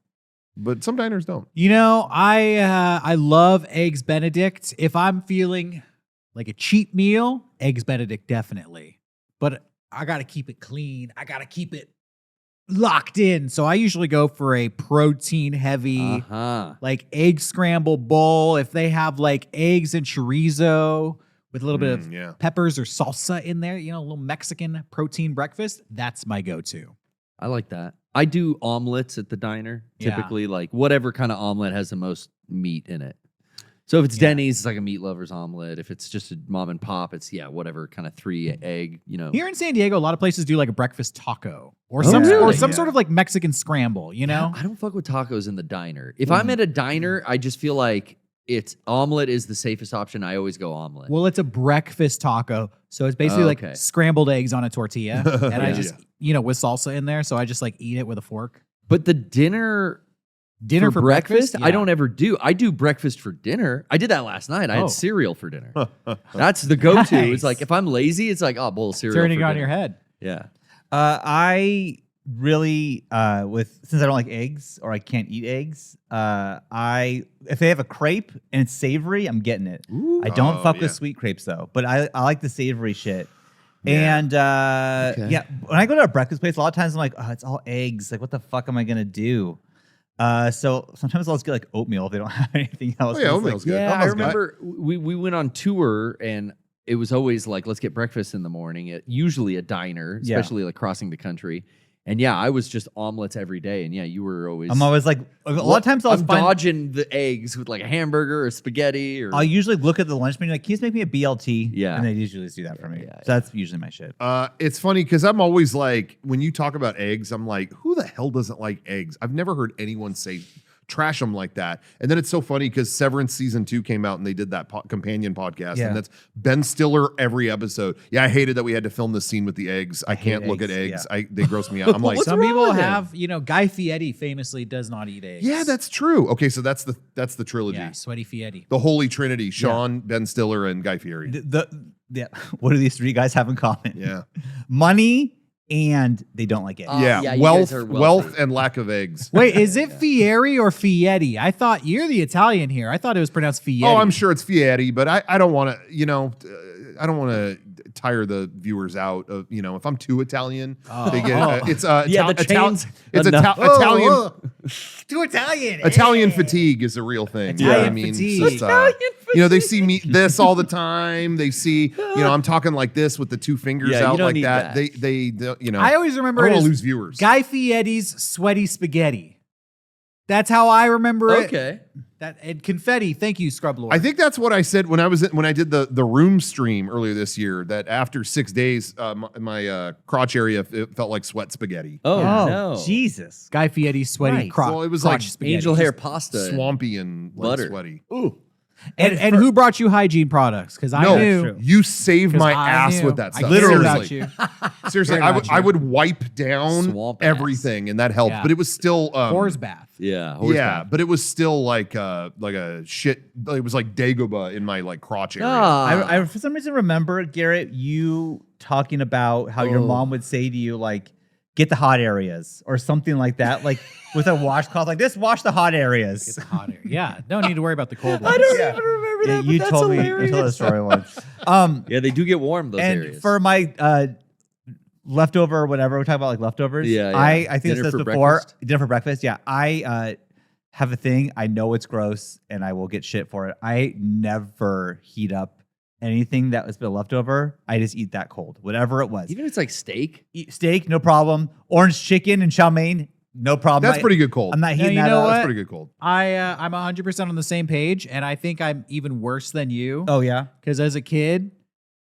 But some diners don't. You know, I love eggs Benedict. If I'm feeling like a cheap meal, eggs Benedict definitely. But I got to keep it clean. I got to keep it locked in. So I usually go for a protein heavy Uh-huh. like egg scramble bowl. If they have like eggs and chorizo with a little bit of Yeah. peppers or salsa in there, a little Mexican protein breakfast. That's my go-to. I like that. I do omelets at the diner. Yeah. Typically, like whatever kind of omelet has the most meat in it. So if it's Denny's, it's like a meat lover's omelet. If it's just a mom and pop, it's whatever kind of 3 egg. Here in San Diego, a lot of places do like a breakfast taco or Oh, some really? sort of like Mexican scramble. I don't fuck with tacos in the diner. If I'm at a diner, I just feel like it's omelet is the safest option. I always go omelet. Well, it's a breakfast taco, so it's basically Okay. like scrambled eggs on a tortilla, and I Yeah. just with salsa in there. So I just like eat it with a fork. But the dinner for breakfast, I don't ever do. I do breakfast for dinner. I did that last night. I Oh. had cereal for dinner. That's the go-to. Nice. It's like if I'm lazy, it's like, bowl of cereal. turning for on dinner. your head. Yeah. I really since I don't like eggs or I can't eat eggs, if they have a crepe and it's savory, I'm getting it. I don't fuck with sweet crepes though, but I like the savory shit. Yeah. And when I go to a breakfast place, a lot of times I'm like, oh, it's all eggs. Like, what the fuck am I gonna do? So sometimes I'll just get like oatmeal if they don't have anything else. Oh, yeah, It's oatmeal's good. Yeah, I Oatmeal's good. remember we went on tour and it was always like, let's get breakfast in the morning at usually a diner, Yeah. especially like crossing the country. And yeah, I was just omelets every day. And yeah, you were always. I'm always like, a lot of times I'll I'm dodging the eggs with like a hamburger or spaghetti or. I'll usually look at the lunch menu like, can you just make me a BLT? Yeah. And they usually just do that for me. Yeah, So that's usually my shit. It's funny because I'm always like, when you talk about eggs, I'm like, who the hell doesn't like eggs? I've never heard anyone say trash them like that. And then it's so funny because Severance season 2 came out and they did that companion podcast, Yeah. and that's Ben Stiller every episode. Yeah, I hated that we had to film this scene with the eggs. I can't hate look at eggs, eggs. They gross me out. I'm like, What's Some wrong people with him? have, Guy Fieri famously does not eat eggs. yeah, that's true. Okay, so that's the trilogy. yeah, sweaty Fieri. The Holy Trinity: Sean, Ben Stiller, and Guy Fieri. What do these 3 guys have in common? Yeah. Money and they don't like eggs. Yeah, yeah, you wealth, guys are wealth, wealthy. and lack of eggs. Wait, is it Fieri or Fieri? I thought you're the Italian here. I thought it was pronounced Fieri. Oh, I'm sure it's Fieri, but I don't want to, I don't want to tire the viewers out of, if I'm too Italian, they get, it's Yeah, the chain's it's enough. Italian. too Italian. Italian fatigue is a real thing. Italian fatigue. It's, they see me this all the time. They see, I'm talking like this with the 2 fingers Yeah, you out don't like need that. that. They I always remember I it don't want as to lose viewers. Guy Fieri's sweaty spaghetti. That's how I remember it. Okay. That and confetti. Thank you, Scrub Lord. I think that's what I said when I did the room stream earlier this year. That after 6 days, my crotch area it felt like sweat spaghetti. Oh, Oh, no. Jesus. Guy Fieri's sweaty Right. crotch. Well, it was crotch like spaghetti. Angel hair pasta. Swampy and like, butter. sweaty. Ooh. And who brought you hygiene products? Because I No, knew. true. you saved 'Cause my I ass knew. with that I stuff. cared Seriously. about you. Seriously, Cared I about would you. I would wipe down Swamp ass. everything, and that helped. Yeah. But it was still Horse bath. Yeah. but it was still like a shit. It was like Dagobah in my like crotch area. I for some reason remember, Garrett, you talking about how your Oh. mom would say to you, like, get the hot areas or something like that, like with a washcloth, like this, wash the hot areas. Hot air. Yeah. Don't need to worry about the cold ones. I don't Yeah. even remember Yeah, that. you but told that's me you told the hilarious. story once. Yeah, they do get warm, those And areas. for my leftover or whatever, we're talking about like leftovers. Yeah, yeah. I think Dinner this for before breakfast? dinner for breakfast. Yeah, I have a thing. I know it's gross, and I will get shit for it. I never heat up anything that was been leftover. I just eat that cold, whatever it was. Even if it's like steak. Eat steak, no problem. Orange chicken and chow mein, no problem. That's pretty good cold. I'm not heating you that know up. what? That's pretty good cold. I'm 100% on the same page, and I think I'm even worse than you. Oh yeah. Because as a kid,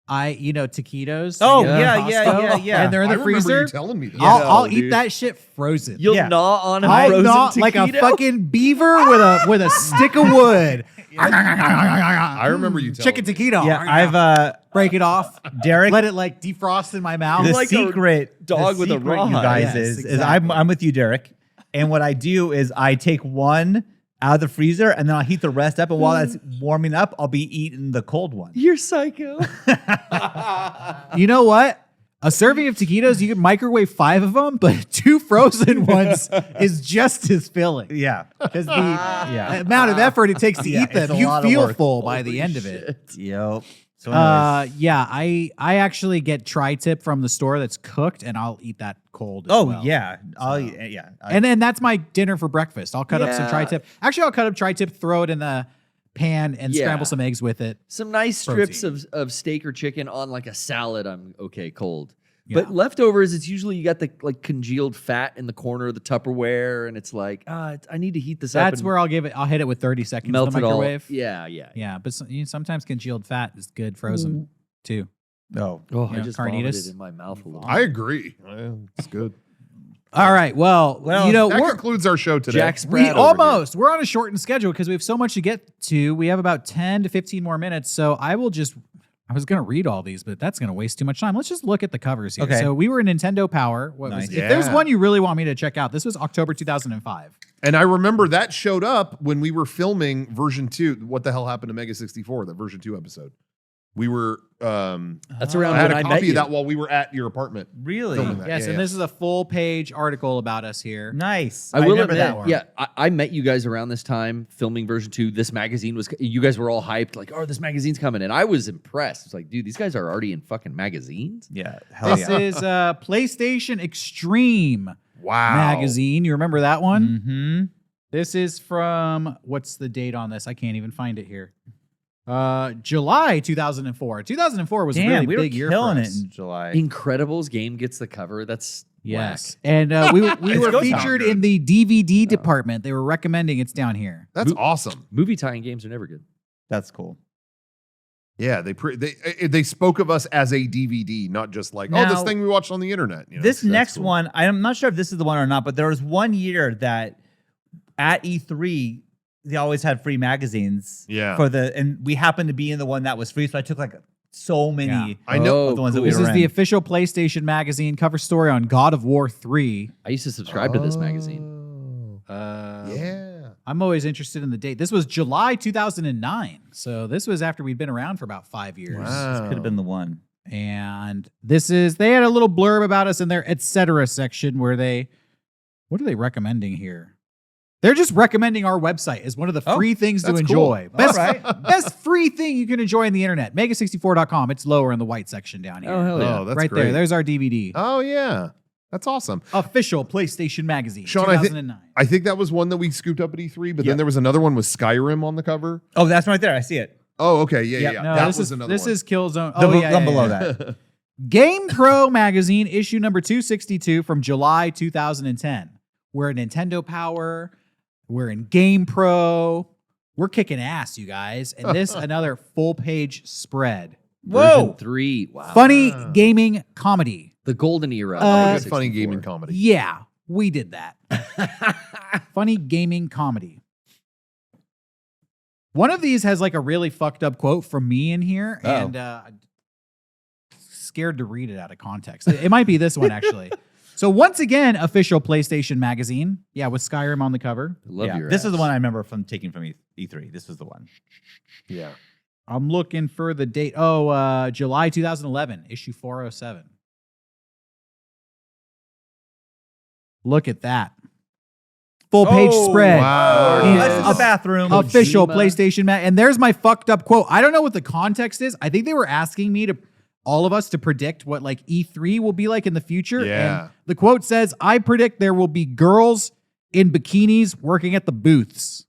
taquitos. Oh, from yeah, Costco, yeah. And they're in the I remember freezer. you telling me that. I'll dude. eat that shit frozen. You'll Yeah. gnaw on a I'll frozen gnaw taquito? like a fucking beaver with a stick of wood. I remember you telling Chicken me. taquito. Yeah, I've break it off. Derrick. Let it like defrost in my mouth. The like a secret dog the with a secret, you rawhide. guys Yes, is exactly. I'm with you, Derrick. And what I do is I take one out of the freezer and then I'll heat the rest up. And while that's warming up, I'll be eating the cold one. You're psycho. You know what? A serving of taquitos, you can microwave 5 of them, but 2 frozen ones is just as filling. Yeah. Because the Yeah. amount of effort it takes to Yeah, eat them, it's a you lot of feel work. full by the end of it. Yep. So anyways. Yeah, I actually get tri-tip from the store that's cooked, and I'll eat that cold. As Oh well. yeah. Yeah. And then that's my dinner for breakfast. I'll cut up some Yeah. tri-tip. Actually, I'll cut up tri-tip, throw it in the pan and Yeah. scramble some eggs with it. Some nice strips Protein. of steak or chicken on like a salad. I'm okay cold. Yeah. But leftovers, it's usually you got the like congealed fat in the corner of the Tupperware, and it's like, I need to heat this up. That's and where I'll hit it with 30 seconds in melt the it all. microwave. Yeah. Yeah, but sometimes congealed fat is good frozen too. Oh, Oh, Yeah, I just carnitas. vomited in my mouth a little. I agree. It's good. All right, well, That we're concludes our show today. Jack Sprat over here. we're on a shortened schedule because we have so much to get to. We have about 10 to 15 more minutes, so I was going to read all these, but that's going to waste too much time. Let's just look at the covers here. Okay. So we were in Nintendo Power. Nice. If there's Yeah. one you really want me to check out, this was October 2005. And I remember that showed up when we were filming version 2. What the hell happened to Mega 64? That version 2 episode. We were. That's around I had when a I met copy you. of that while we were at your apartment. really? Filming that. Yes, Yeah, and yeah. this is a full page article about us here. Nice. I will remember admit, that one. yeah, I met you guys around this time filming version 2. This magazine was, you guys were all hyped, like, oh, this magazine's coming. And I was impressed. It's like, dude, these guys are already in fucking magazines. Yeah. Hell This yeah. is PlayStation Extreme Wow. magazine. You remember that one? Mm-hmm. This is from, what's the date on this? I can't even find it here. July 2004. 2004 was a Damn, really we were big year killing for it us. in July. Incredibles game gets the cover. That's Yes. whack. And we were goes featured down in the DVD department. They were recommending it's down here. That's awesome. Movie tie-in games are never good. That's cool. Yeah, they spoke of us as a DVD, not just like, oh, this Now, thing we watched on the internet. You know? This That's next cool. one, I'm not sure if this is the one or not, but there was one year that at E3 they always had free magazines. Yeah. And we happened to be in the one that was free, so I took like so many. Yeah. I know. of the ones that cool. we This were is the in. official PlayStation magazine cover story on God of War 3. I used to subscribe to this magazine. Yeah. I'm always interested in the date. This was July 2009. So this was after we'd been around for about 5 years. Wow. This could have been the one. And they had a little blurb about us in their etc. section where what are they recommending here? They're just recommending our website as one of the free things to that's cool. enjoy. Best, All right. best free thing you can enjoy on the internet. Mega64.com. It's lower in the white section down here. Oh, hell yeah. Oh, that's right great. there. There's our DVD. Oh, yeah. That's awesome. Official PlayStation magazine. Sean, 2009. I think that was one that we scooped up at E3, but Yeah. then there was another one with Skyrim on the cover. Oh, that's right there. I see it. Oh, okay. Yeah, Yep. yeah. No, That this was is another this one. is Killzone. The Oh yeah, one yeah, below yeah. that. Game Pro magazine issue number 262 from July 2010. We're at Nintendo Power. We're in Game Pro. We're kicking ass, you guys. And this another full page spread. Version 3. Wow. Funny gaming comedy. The golden era. of Uh, Mega Good funny 64. gaming comedy. Yeah, we did that. Funny gaming comedy. One of these has like a really fucked up quote from me in here, Oh. and scared to read it out of context. It might be this one actually. So once again, official PlayStation magazine. Yeah, with Skyrim on the cover. Love Yeah, your this is the ass. one I remember from taking from E3. This was the one. Yeah. I'm looking for the date. Oh, July 2011, issue 407. Look at that. Full page Oh, spread. wow. Yeah. This is the bathroom. Official Kojima. PlayStation mag. And there's my fucked up quote. I don't know what the context is. I think they were asking me all of us to predict what like E3 will be like in the future. Yeah. And the quote says, I predict there will be girls in bikinis working at the booths.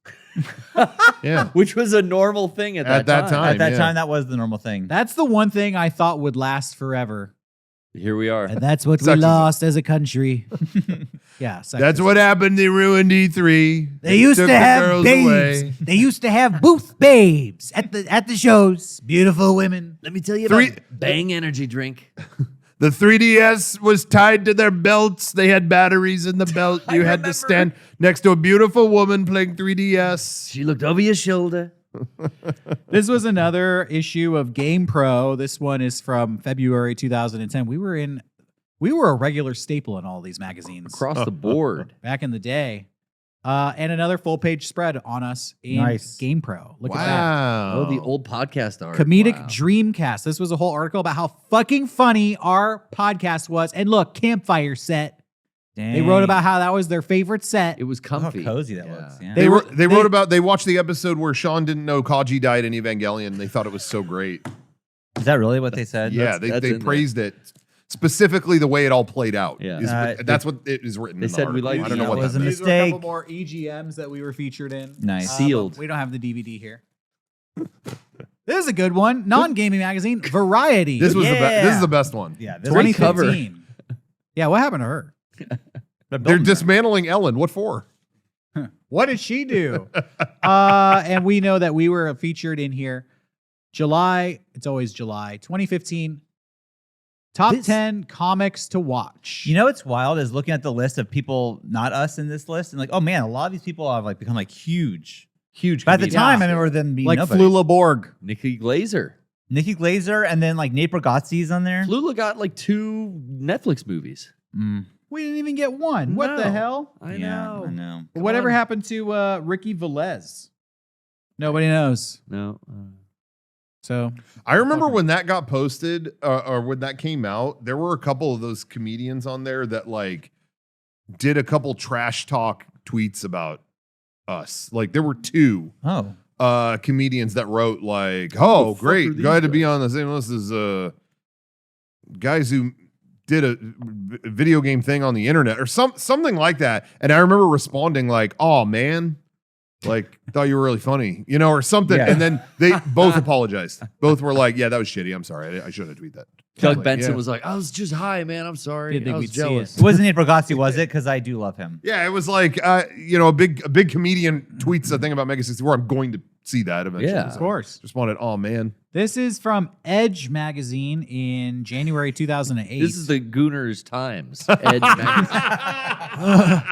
Yeah. Which was a normal thing at that time. At that yeah. time, that was the normal thing. That's the one thing I thought would last forever. Here we are. And that's what we Sexism. lost as a country. Yeah. That's sexism. what happened. They ruined E3. They used took to the have girls babes. away. They used to have booth babes at the shows. Beautiful women. Let me tell you Three- about Bang energy drink. The 3DS was tied to their belts. They had batteries in the belt. You had to stand next to a beautiful woman playing 3DS. She looked over your shoulder. This was another issue of Game Pro. This one is from February 2010. We were a regular staple in all these magazines Across the board. back in the day. And another full page spread on us in Nice. Game Pro. Look at Wow. Oh, the old podcast art. that. Comedic Wow. Dreamcast. This was a whole article about how fucking funny our podcast was. And look, campfire set. They wrote about how that was their favorite set. It was how comfy. cozy that Yeah. looks. Yeah. They They watched the episode where Sean didn't know Kaji died in Evangelion. They thought it was so great. Is that really what they said? Yeah, that's they in praised it. Specifically the way it all played out. Yeah. That's what it is written they in the said we article. like I don't know that what was that a means. These were a couple mistake. more EGMs that we were featured in. Nice. But Sealed. we don't have the DVD here. This is a good one. Non-gaming magazine, Variety. This was Yeah. this is the best one. Yeah, this Great cover. 2015. Yeah, what happened to her? They're dismantling Ellen. What for? What did she do? And we know that we were featured in here. July, it's always July, 2015. Top 10 comics to watch. You know what's wild is looking at the list of people, not us in this list, and like, oh man, a lot of these people have like become like huge. Huge. But at the comedians. time, I remember them being like nobodies. Flula Borg. Nikki Glazer. Nikki Glazer, and then like Nate Bargatze's on there. Flula got like 2 Netflix movies. Mm. We didn't even get one. What the No. hell? I Yeah, know. I know. Whatever happened to Ricky Velez? Nobody knows. No. So I remember when that got posted or when that came out, there were a couple of those comedians on there that like did a couple trash talk tweets about us. Like there were 2 Oh, comedians that wrote like, "Oh, the fuck are great, these glad to be guys?" on the same list as guys who did a video game thing on the internet or something like that." And I remember responding like, "Oh man, like thought you were really funny," you know, or something. Yeah. And then they both apologized. Both were like, "Yeah, that was shitty. I'm sorry. I shouldn't have tweeted that." Doug Like, Benson yeah. was like, I was just high, man. I'm sorry. Didn't think I was we'd see jealous. it wasn't Nate Bargatze, was it? Because I do love him. Yeah, it was like you know, a big comedian tweets a thing about Mega64. I'm going to see that eventually. Yeah. of course. Just wanted, oh man. This is from Edge magazine in January 2008. This is the Gooners Times. Edge magazine.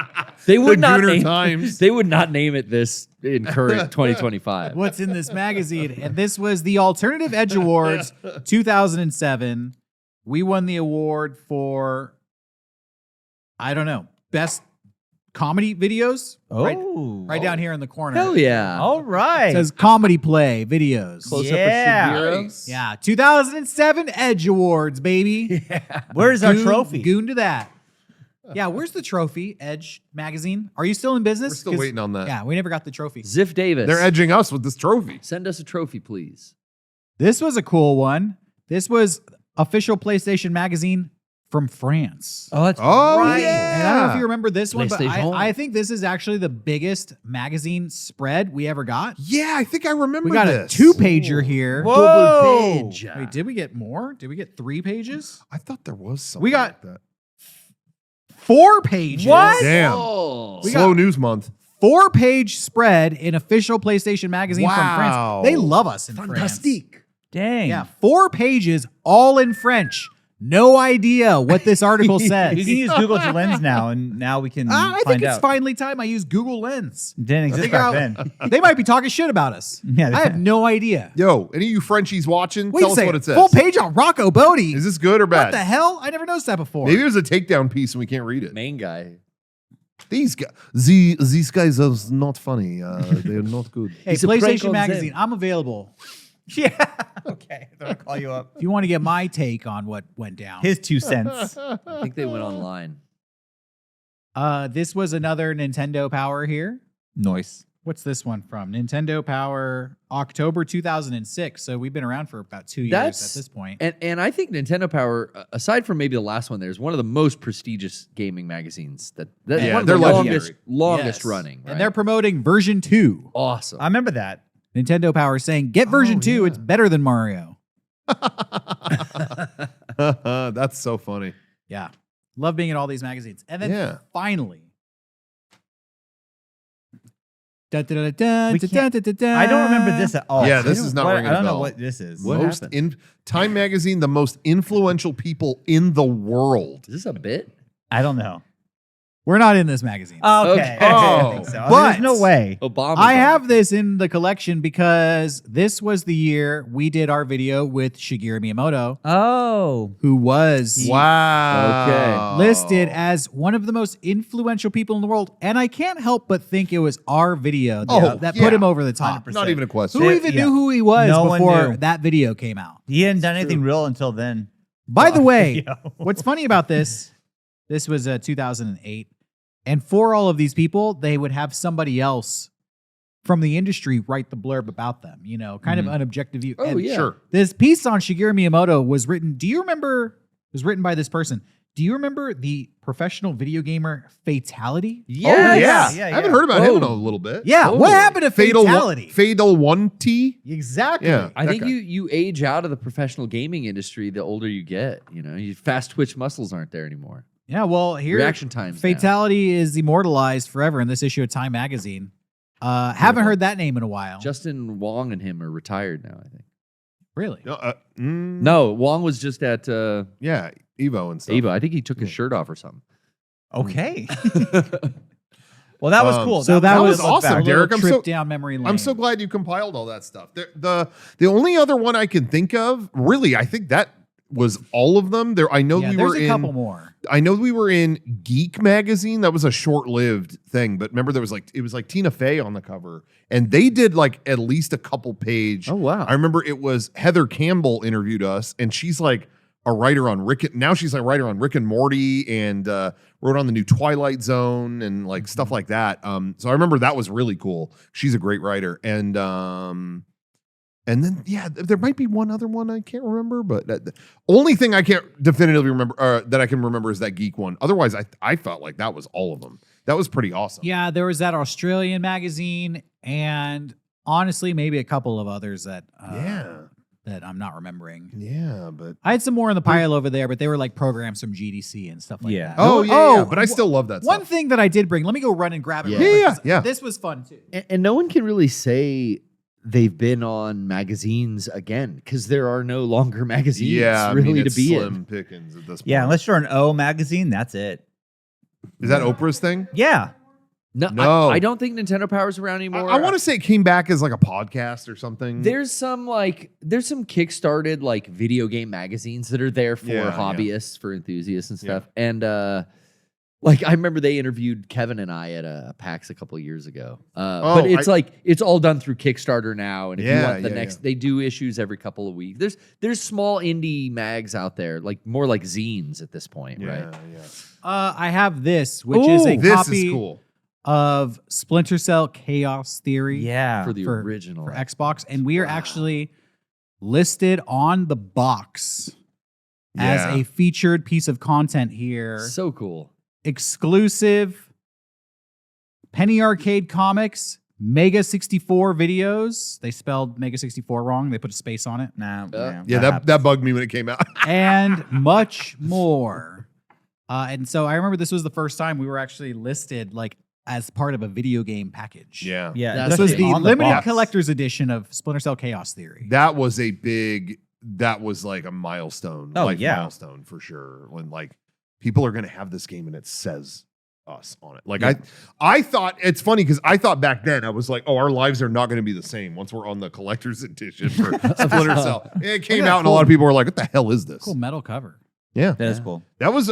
They would The not Gooner name Times. They would not name it this in current 2025. what's in this magazine. And this was the Alternative Edge Awards 2007. We won the award for, I don't know, best comedy videos. Oh, Right down here in the corner. Hell yeah. All It right. says comedy play videos. Close Yeah. up of Shigiro. Nice. Yeah, 2007 Edge Awards, baby. Where's our trophy? Goon to that. Yeah, where's the trophy, Edge magazine? Are you still in business? We're still 'Cause- waiting on that. Yeah, we never got the trophy. Ziff Davis. They're edging us with this trophy. Send us a trophy, please. This was a cool one. This was official PlayStation magazine from France. Oh, that's Oh, right. yeah. And I don't know if you remember this one, but PlayStation. I think this is actually the biggest magazine spread we ever got. Yeah, I think I remember We got this. a 2-pager here. Whoa. Double page. Wait, did we get more? Did we get 3 pages? I thought there was something. We got- like that. 4 pages. What? Damn. Oh. We Slow got- news month. 4-page spread in official PlayStation magazine from Wow. France. They love us in France. Fantastique. Dang. Yeah, 4 pages, all in French. No idea what this article says. You can use Google Lens now, and now we can I think find it's out. finally time I use Google Lens. Didn't exist Figure back out- then. They might be talking shit about us. Yeah, I have no idea. Yo, any of you Frenchies watching? Wait Tell a us second. what it says. Full page on Rocco Bodie. Is this good or What bad? the hell? I never noticed that before. Maybe it was a takedown piece and we can't read it. Main guy. These guys, these guys are not funny. They're not good. Hey, He's a prank PlayStation on magazine. Zen. I'm available. Yeah. Okay. They're gonna call you up. If you want to get my take on what went down. His 2 cents. I think they went online. This was another Nintendo Power here. Noise. What's this one from? Nintendo Power, October 2006. So we've been around for about 2 years That's- at this point. And I think Nintendo Power, aside from maybe the last one, there's one of the most prestigious gaming magazines that Yeah, one of they're the legendary. longest Yes. running. And they're promoting version 2. awesome. I remember that. Nintendo Power saying, get version 2. yeah. It's better than Mario. That's so funny. Yeah. Love being in all these magazines. And then Yeah. finally. We can't- I don't remember this at all. Yeah, this is not ringing I don't a know bell. what this is. What Most happened? Time Magazine, the most influential people in the world. Is this a bit? I don't know. We're not in this magazine. Okay. Okay. I didn't think so. But- There's no way. Obama. I have this in the collection because this was the year we did our video with Shigeru Miyamoto, Oh. who was Wow. listed as one of the most influential people in the world. And I can't help but think it was our video that yeah. put him over the top. 100%. Not even a question. Who Yeah, even yeah. knew who he was No one before knew. that video came out? He hadn't done anything real until then. By the way, Video. what's funny about this was 2008. And for all of these people, they would have somebody else from the industry write the blurb about them, you know, kind of an objective view. Oh, And yeah. Sure. This piece on Shigeru Miyamoto was written, do you remember, it was written by this person. Do you remember the professional video gamer Fatality? Yes. yeah. I haven't heard about him in a Oh. little bit. Yeah. Totally. What happened to Fatality? Fatal 1T. Exactly. Yeah. I That think guy. you age out of the professional gaming industry the older you get. You know, your fast twitch muscles aren't there anymore. Yeah. Well, here Reaction times. Fatality is immortalized forever in this issue of Time Magazine. Haven't heard that name in a while. Justin Wong and him are retired now, I think. Really? No, No, Wong was just at Yeah, Evo and stuff. Ava. I think he took his shirt off or something. Okay. Well, that was cool. So that was awesome, a little Derek. I'm trip so- down memory lane. I'm so glad you compiled all that stuff. The only other one I can think of, really, I think that was all of them. There, I know Yeah, we there's were a in. couple more. I know we were in Geek Magazine. That was a short-lived thing, but remember there was it was like Tina Fey on the cover, and they did like at least a couple page. Oh, wow. I remember it was Heather Campbell interviewed us, and she's like a writer on Rick. Now she's a writer on Rick and Morty, and wrote on the new Twilight Zone and like stuff like that. So I remember that was really cool. She's a great writer, and then there might be one other one I can't remember, but the only thing I can't definitively remember that I can remember is that Geek one. Otherwise, I felt like that was all of them. That was pretty awesome. Yeah, there was that Australian magazine, and honestly, maybe a couple of others that that I'm not remembering. Yeah, but I had some more in the pile over there, but they were like programs from GDC and stuff like that. yeah, but I still love that One stuff. thing that I did bring, let me go run and grab it. Yeah. real quick, Yeah, 'cause yeah. This was fun too. And no one can really say they've been on magazines again because there are no longer magazines really it's to be slim in. pickings at this point. Yeah, unless you're an O magazine, that's it. Is that Oprah's thing? Yeah. No. I don't think Nintendo Power's around anymore. I want to say it came back as like a podcast or something. There's some kickstarted like video game magazines that are there for Yeah, hobbyists, for enthusiasts and stuff. And like I remember they interviewed Kevin and I at a PAX a couple of years ago. But it's all done through Kickstarter now. And if you Yeah, want the yeah, next, yeah. they do issues every couple of weeks. There's small indie mags out there, like more like zines at this point, right? Yeah. I have this, which is a This copy is cool. of Splinter Cell Chaos Theory Yeah. For the for- original. for Xbox, and we are actually listed on the box as Yeah. a featured piece of content here. So cool. Exclusive Penny Arcade Comics, Mega64 videos. They spelled Mega64 wrong. They put a space on it. Nah, Yeah, happens. that bugged me when it came out. And much more. And so I remember this was the first time we were actually listed like as part of a video game package. Yeah. Yeah. That's This was the on limited box. collector's edition of Splinter Cell Chaos Theory. That was like a milestone. Oh, life yeah. milestone for sure. When like people are gonna have this game and it says us on it. Like I thought it's funny because I thought back then I was like, oh, our lives are not gonna be the same once we're on the collector's edition for Splinter Cell. It came out and a lot of people were like, what the hell is this? Cool metal cover. Yeah. That is cool. That was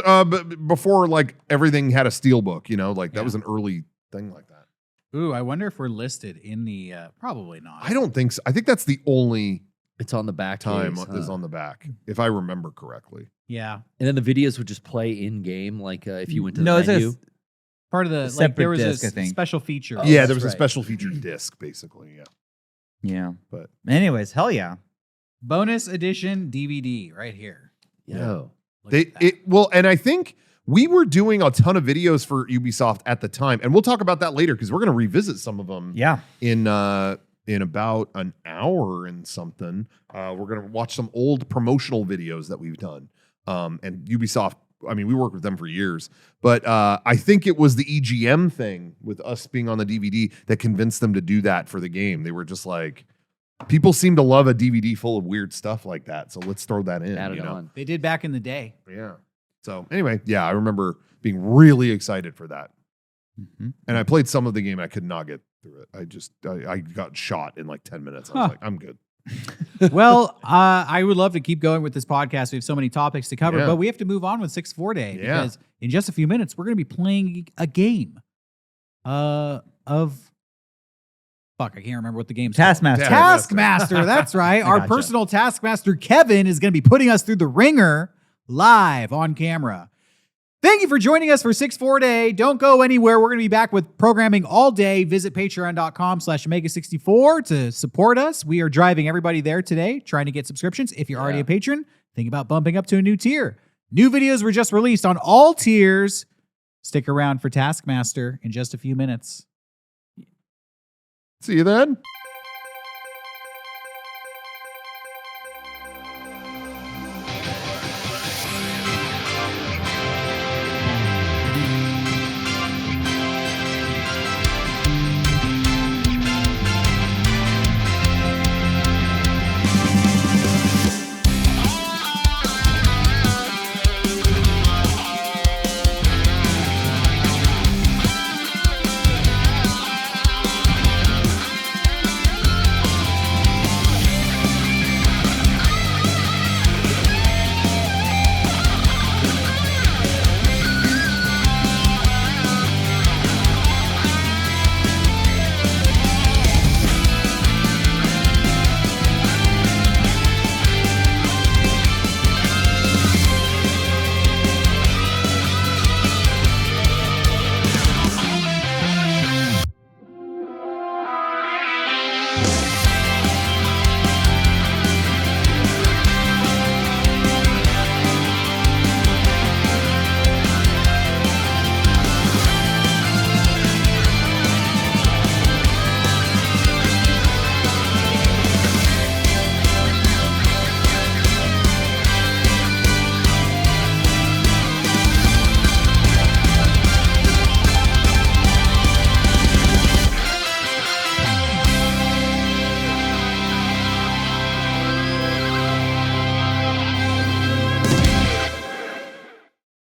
before like everything had a steel book, you know, like that was an early thing like that. Ooh, I wonder if we're listed in the probably not. I don't think so. I think that's the only It's on the back time case, is huh? on the back, if I remember correctly. Yeah. And then the videos would just play in game, like if you went to the No, it's menu. a Part of the like separate there was disc, I a think. special feature. Oh, yeah, that's there was a right. special featured disc, basically. Yeah. Yeah. But Anyways, hell yeah. Bonus edition DVD right here. Yo. Look at that. and I think we were doing a ton of videos for Ubisoft at the time, and we'll talk about that later because we're going to revisit some of them. Yeah. In about an hour and something, we're going to watch some old promotional videos that we've done. And Ubisoft, I mean, we worked with them for years, but I think it was the EGM thing with us being on the DVD that convinced them to do that for the game. They were just like, people seem to love a DVD full of weird stuff like that, so let's throw that in. Add you it know? on. They did back in the day. Yeah. So anyway, yeah, I remember being really excited for that. Mhm. And I played some of the game. I could not get through it. I got shot in like 10 minutes. I was Huh. like, I'm good. Well, I would love to keep going with this podcast. We have so many topics to cover, Yeah. but we have to move on with 6-4 Day Yeah. because in just a few minutes we're going to be playing a game of fuck. I can't remember what the game's called. Taskmaster. Taskmaster. That's right. Our gotcha. personal Taskmaster Kevin is going to be putting us through the ringer live on camera. Thank you for joining us for 6-4 Day. Don't go anywhere. We're going to be back with programming all day. Visit patreon.com/Mega64 to support us. We are driving everybody there today, trying to get subscriptions. If you're already a patron, think about bumping up to a new tier. New videos were just released on all tiers. Stick around for Taskmaster in just a few minutes. See you then.